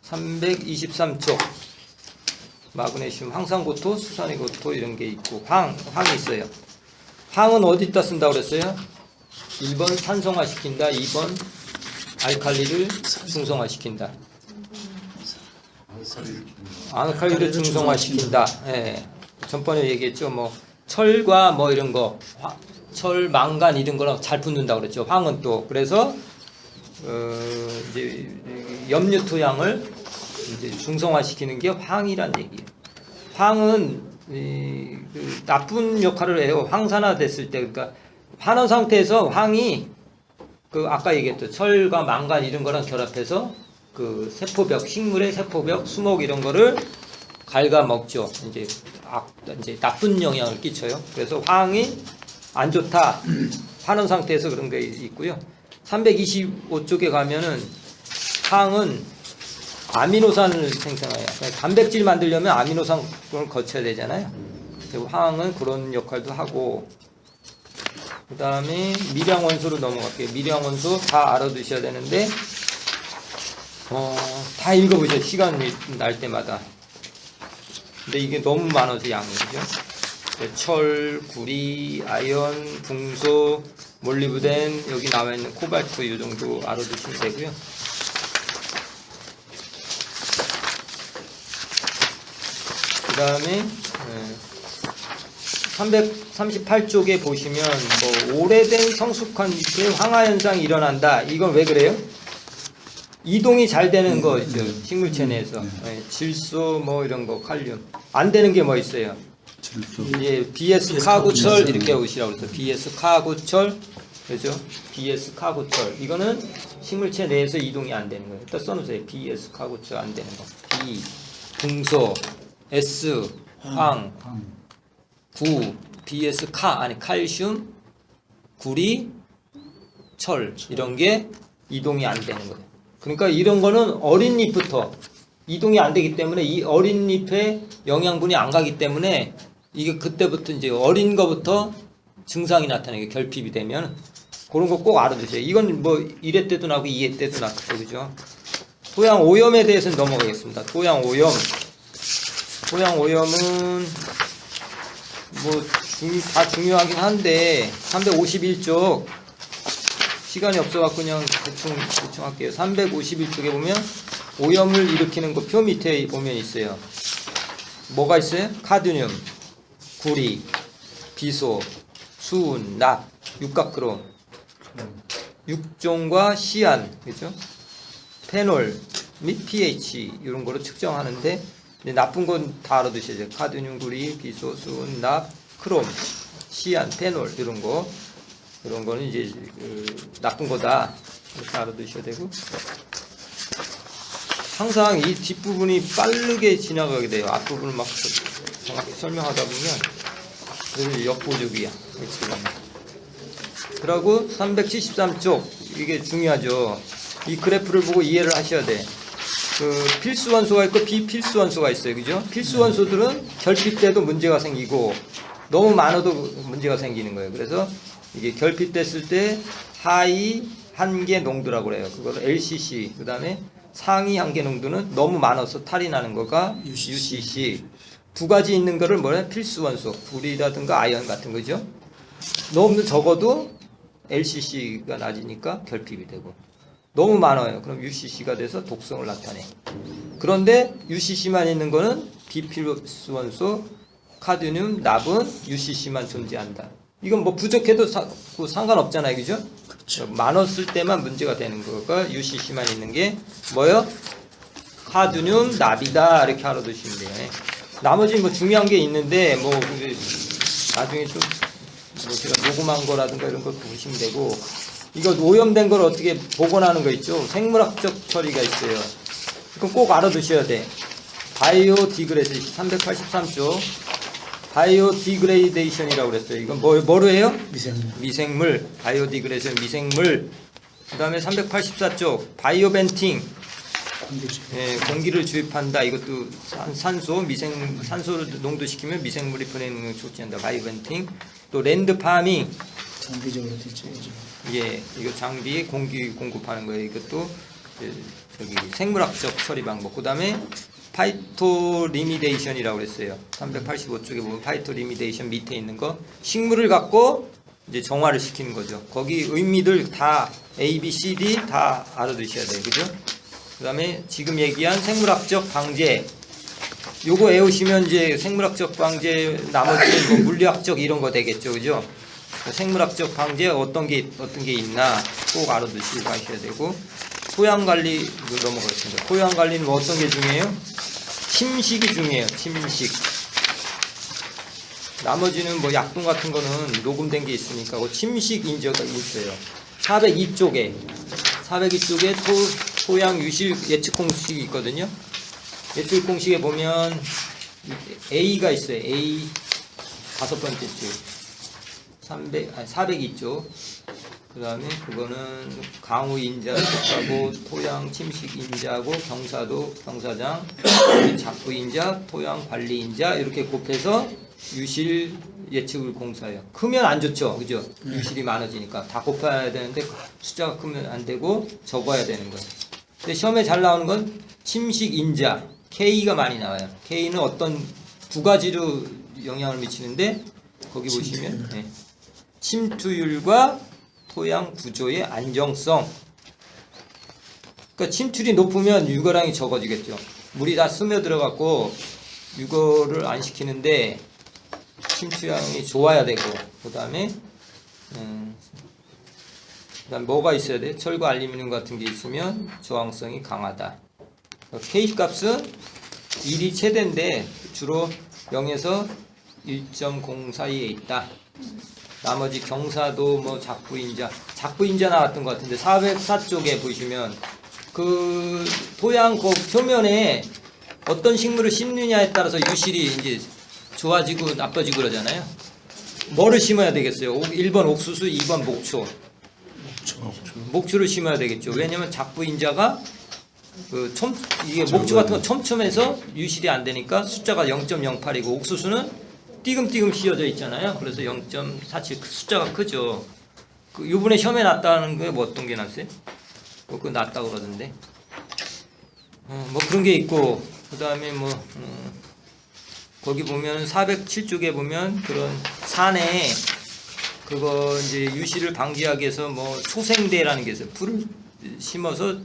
323쪽 마그네슘 항산고토, 수산화고토 이런 게 있고, 황이 있어요. 황은 어디다 쓴다고 그랬어요? 1번 산성화시킨다, 2번 알칼리를 중성화시킨다. 알칼리를 중성화시킨다. 예. 전번에 얘기했죠. 뭐 철과 뭐 이런 거, 철, 망간 이런 거랑 잘 붙는다고 그랬죠. 황은 또 그래서 이제 염류토양을 이제 중성화시키는 게 황이란 얘기예요. 황은 그 나쁜 역할을 해요. 황산화 됐을 때, 그러니까 환원 상태에서 황이 그 아까 얘기했던 철과 망간 이런 거랑 결합해서 그 세포벽, 식물의 세포벽, 수목 이런 거를 갉아먹죠. 이제 나쁜 영향을 끼쳐요. 그래서 황이 안 좋다. 환원 상태에서 그런 게 있고요. 325쪽에 가면은 황은 아미노산을 생성해요. 단백질 만들려면 아미노산을 거쳐야 되잖아요. 그리고 황은 그런 역할도 하고, 그 다음에 미량원소로 넘어갈게요. 미량원소 다 알아두셔야 되는데 다 읽어보세요. 시간 날 때마다. 근데 이게 너무 많아서 양이, 그죠? 철, 구리, 아연, 붕소, 몰리브덴, 여기 나와 있는 코발트 이 정도 알아두시면 되고요. 그 다음에 338쪽에 보시면 뭐 오래된 성숙한 황화현상이 일어난다. 이건 왜 그래요? 이동이 잘 되는 거 있죠. 식물체 내에서. 질소 뭐 이런 거, 칼륨. 안 되는 게 뭐 있어요? 예, BS 카구철 이렇게 오시라고 그랬어요. BS 카구철. 그죠? BS 카구철. 이거는 식물체 내에서 이동이 안 되는 거예요. 일단 써놓으세요. BS 카구철 안 되는 거. B, 붕소, S, 황, 구, BS 카, 아니 칼슘, 구리, 철 이런 게 이동이 안 되는 거예요. 그러니까 이런 거는 어린 잎부터 이동이 안 되기 때문에 이 어린 잎에 영양분이 안 가기 때문에 이게 그때부터 이제 어린 거부터 증상이 나타나게 결핍이 되면 그런 거 꼭 알아두세요. 이건 뭐 1회 때도 나고 2회 때도 나고 그죠? 토양 오염에 대해서는 넘어가겠습니다. 토양 오염은 뭐 다 중요하긴 한데 351쪽 시간이 없어갖고 그냥 대충 할게요. 351쪽에 보면 오염을 일으키는 거 표 밑에 보면 있어요. 뭐가 있어요? 카드뮴, 구리, 비소, 수은, 납, 육각크롬, 육종과 시안, 그죠? 페놀 및 pH 이런 거로 측정하는데 나쁜 건 다 알아두셔야죠. 카드뮴, 구리, 비소, 수은, 납, 크롬, 시안, 페놀 이런 거. 이런 거는 이제 나쁜 거다. 이렇게 알아두셔야 되고, 항상 이 뒷부분이 빠르게 지나가게 돼요. 앞부분을 막 정확히 설명하다 보면 그래서 역보적이야. 그리고 373쪽 이게 중요하죠. 이 그래프를 보고 이해를 하셔야 돼. 그 필수 원소가 있고 비필수 원소가 있어요. 그죠? 필수 원소들은 결핍 때도 문제가 생기고 너무 많아도 문제가 생기는 거예요. 그래서 이게 결핍됐을 때 하위 한계 농도라고 그래요. 그거를 LCC. 그다음에 상위 한계 농도는 너무 많아서 탈이 나는 거가 UCC. 두 가지 있는 거를 뭐냐? 필수 원소. 불이라든가 아연 같은 거죠. 너무 적어도 LCC가 낮으니까 결핍이 되고 너무 많아요. 그럼 UCC가 돼서 독성을 나타내. 그런데 UCC만 있는 거는 비필수 원소, 카드뮴, 납은 UCC만 존재한다. 이건 뭐 부족해도 상관없잖아요. 그죠? 그렇죠. 많았을 때만 문제가 되는 거가 UCC만 있는 게 뭐요? 카드뮴, 납이다. 이렇게 알아두시면 돼요. 나머지 뭐 중요한 게 있는데 뭐 나중에 좀 뭐 제가 녹음한 거라든가 이런 걸 보시면 되고 이거 오염된 걸 어떻게 복원하는 거 있죠? 생물학적 처리가 있어요. 그럼 꼭 알아두셔야 돼. 바이오 디그레이션 383조 바이오 디그레이데이션이라고 그랬어요. 이건 뭐로 해요? 미생물. 바이오 디그레이션 미생물. 그다음에 384조 바이오 벤팅. 예, 공기를 주입한다. 이것도 산소를 농도시키면 미생물이 보내는 능력을 촉진한다. 바이오 벤팅. 또 랜드 파밍. 장비적으로 되죠. 예, 이거 장비 공기 공급하는 거예요. 이것도 저기 생물학적 처리 방법. 그다음에 파이토 리미데이션이라고 그랬어요. 385쪽에 보면 파이토 리미데이션 밑에 있는 거 식물을 갖고 이제 정화를 시키는 거죠. 거기 의미들 다 A, B, C, D 다 알아두셔야 돼요. 그죠? 그다음에 지금 얘기한 생물학적 방제. 요거 외우시면 이제 생물학적 방제 나머지 뭐 물리학적 이런 거 되겠죠. 그죠? 생물학적 방제 어떤 게 있나 꼭 알아두시고 하셔야 되고 토양 관리 넘어가겠습니다. 토양 관리는 뭐 어떤 게 중요해요? 침식이 중요해요. 침식. 나머지는 뭐 약분 같은 거는 녹음된 게 있으니까 그 침식 인저가 있어요. 402쪽에 토양 유실 예측 공식이 있거든요. 예측 공식에 보면 A가 있어요. A 다섯 번째 줄 402쪽. 그 다음에 그거는 강우 인자하고 토양 침식 인자하고 경사도 경사장 작부 인자 토양 관리 인자 이렇게 곱해서 유실 예측을 공사해요. 크면 안 좋죠. 그죠? 유실이 많아지니까 다 곱해야 되는데 숫자가 크면 안 되고 적어야 되는 거예요. 근데 시험에 잘 나오는 건 침식 인자 K가 많이 나와요. K는 어떤 두 가지로 영향을 미치는데 거기 보시면 네. 침투율과 토양 구조의 안정성. 그러니까 침투율이 높으면 유거량이 적어지겠죠. 물이 다 스며들어갖고 유거를 안 시키는데 침투량이 좋아야 되고 그다음에 그다음 뭐가 있어야 돼? 철과 알루미늄 같은 게 있으면 저항성이 강하다. K 값은 1이 최대인데 주로 0에서 1.0 사이에 있다. 나머지 경사도 뭐 작부인자 나왔던 것 같은데 404쪽에 보시면 그 토양 그 표면에 어떤 식물을 심느냐에 따라서 유실이 이제 좋아지고 나빠지고 그러잖아요. 뭐를 심어야 되겠어요? 1번 옥수수, 2번 목초. 목초를 심어야 되겠죠. 왜냐면 작부인자가 이게 목초 같은 거 촘촘해서 유실이 안 되니까 숫자가 0.08이고 옥수수는 띠금띠금 씌어져 있잖아요. 그래서 0.47 숫자가 크죠. 요번에 시험에 났다는 게 뭐 어떤 게 났어요? 그거 났다고 그러던데. 뭐 그런 게 있고 그다음에 뭐 거기 보면 407쪽에 보면 그런 산에 그거 이제 유실을 방지하기 위해서 뭐 초생대라는 게 있어요. 풀을 심어서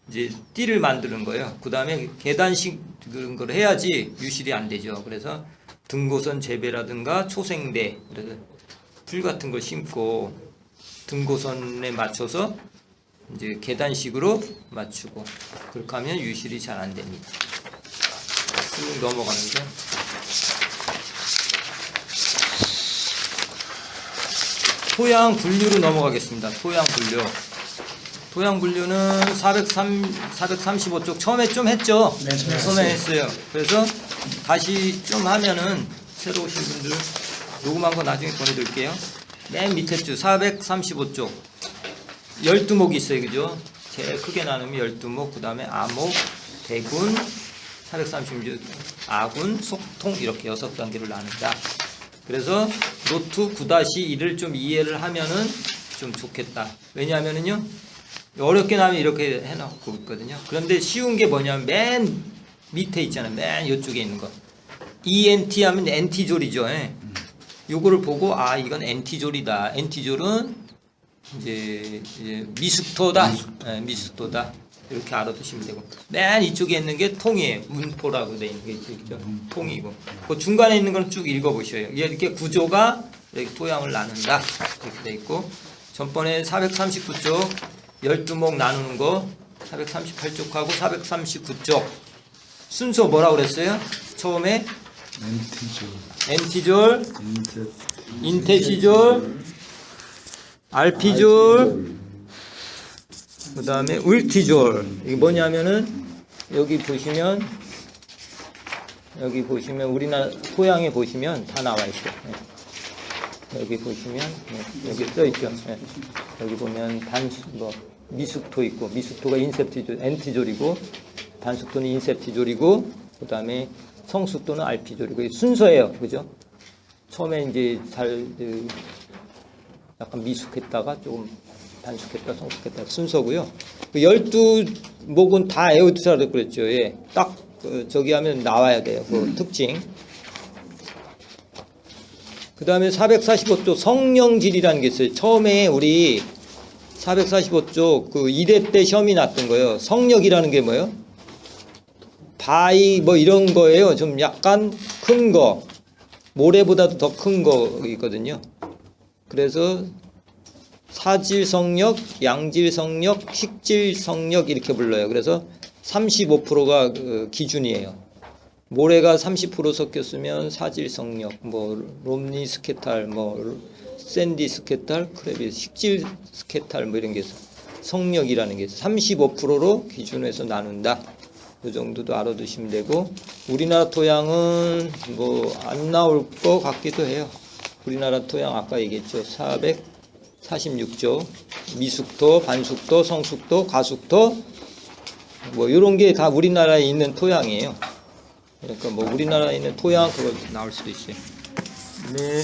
이제 띠를 만드는 거예요. 그다음에 계단식 그런 걸 해야지 유실이 안 되죠. 그래서 등고선 재배라든가 초생대 그래서 풀 같은 걸 심고 등고선에 맞춰서 이제 계단식으로 맞추고 그렇게 하면 유실이 잘 안 됩니다. 쭉 넘어가면서 토양 분류로 넘어가겠습니다. 토양 분류는 435쪽 처음에 좀 했죠? 네, 처음에 했어요. 그래서 다시 좀 하면은 새로 오신 분들 녹음한 거 나중에 보내드릴게요. 맨 밑에 줄 435쪽 12목이 있어요. 그죠? 제일 크게 나누면 12목, 그 다음에 아목, 대군, 436 아군, 속통 이렇게 6단계로 나눈다. 그래서 노트 9-1을 좀 이해를 하면은 좀 좋겠다. 왜냐하면은요 어렵게 나면 이렇게 해놓고 있거든요. 그런데 쉬운 게 뭐냐면 맨 밑에 있잖아요. 맨 이쪽에 있는 거. ENT 하면 NT졸이죠. 예. 요거를 보고 아 이건 NT졸이다. NT졸은 이제 미숙토다. 예, 미숙토다. 이렇게 알아두시면 되고 맨 이쪽에 있는 게 통이에요. 문포라고 돼 있는 게 있죠. 통이고 그 중간에 있는 건 쭉 읽어보셔요. 이렇게 구조가 이렇게 토양을 나눈다 이렇게 돼 있고 전번에 439쪽 12목 나누는 거 438쪽하고 439쪽 순서 뭐라고 그랬어요? 처음에 엔티졸, 인테시졸, 알피졸, 그 다음에 울티졸. 이게 뭐냐면은 여기 보시면 우리나라 토양에 보시면 다 나와 있어요. 여기 보시면 여기 써 있죠. 여기 보면 미숙토 있고 미숙토가 인셉티졸, 엔티졸이고 단숙토는 인셉티졸이고 그 다음에 성숙토는 알피졸이고 순서예요. 그죠? 처음에 이제 약간 미숙했다가 조금 단숙했다, 성숙했다 순서고요. 그 12목은 다 외우시라고 그랬죠. 예. 딱 저기 하면 나와야 돼요. 그 특징. 그 다음에 445쪽 성령질이라는 게 있어요. 처음에 우리 445쪽 그 2대 때 시험이 났던 거예요. 성역이라는 게 뭐예요? 바위 뭐 이런 거예요. 좀 약간 큰 거. 모래보다도 더 큰 거거든요. 그래서 사질성역, 양질성역, 식질성역 이렇게 불러요. 그래서 35%가 기준이에요. 모래가 30% 섞였으면 사질성역, 뭐 롬니 스케탈, 뭐 샌디 스케탈, 크레비 식질 스케탈 뭐 이런 게 있어. 성역이라는 게 35%로 기준해서 나눈다. 이 정도도 알아두시면 되고 우리나라 토양은 뭐 안 나올 것 같기도 해요. 우리나라 토양 아까 얘기했죠. 446조 미숙토, 반숙토, 성숙토, 가숙토 뭐 이런 게 다 우리나라에 있는 토양이에요. 그러니까 뭐 우리나라에 있는 토양 그거 나올 수도 있어요. 네.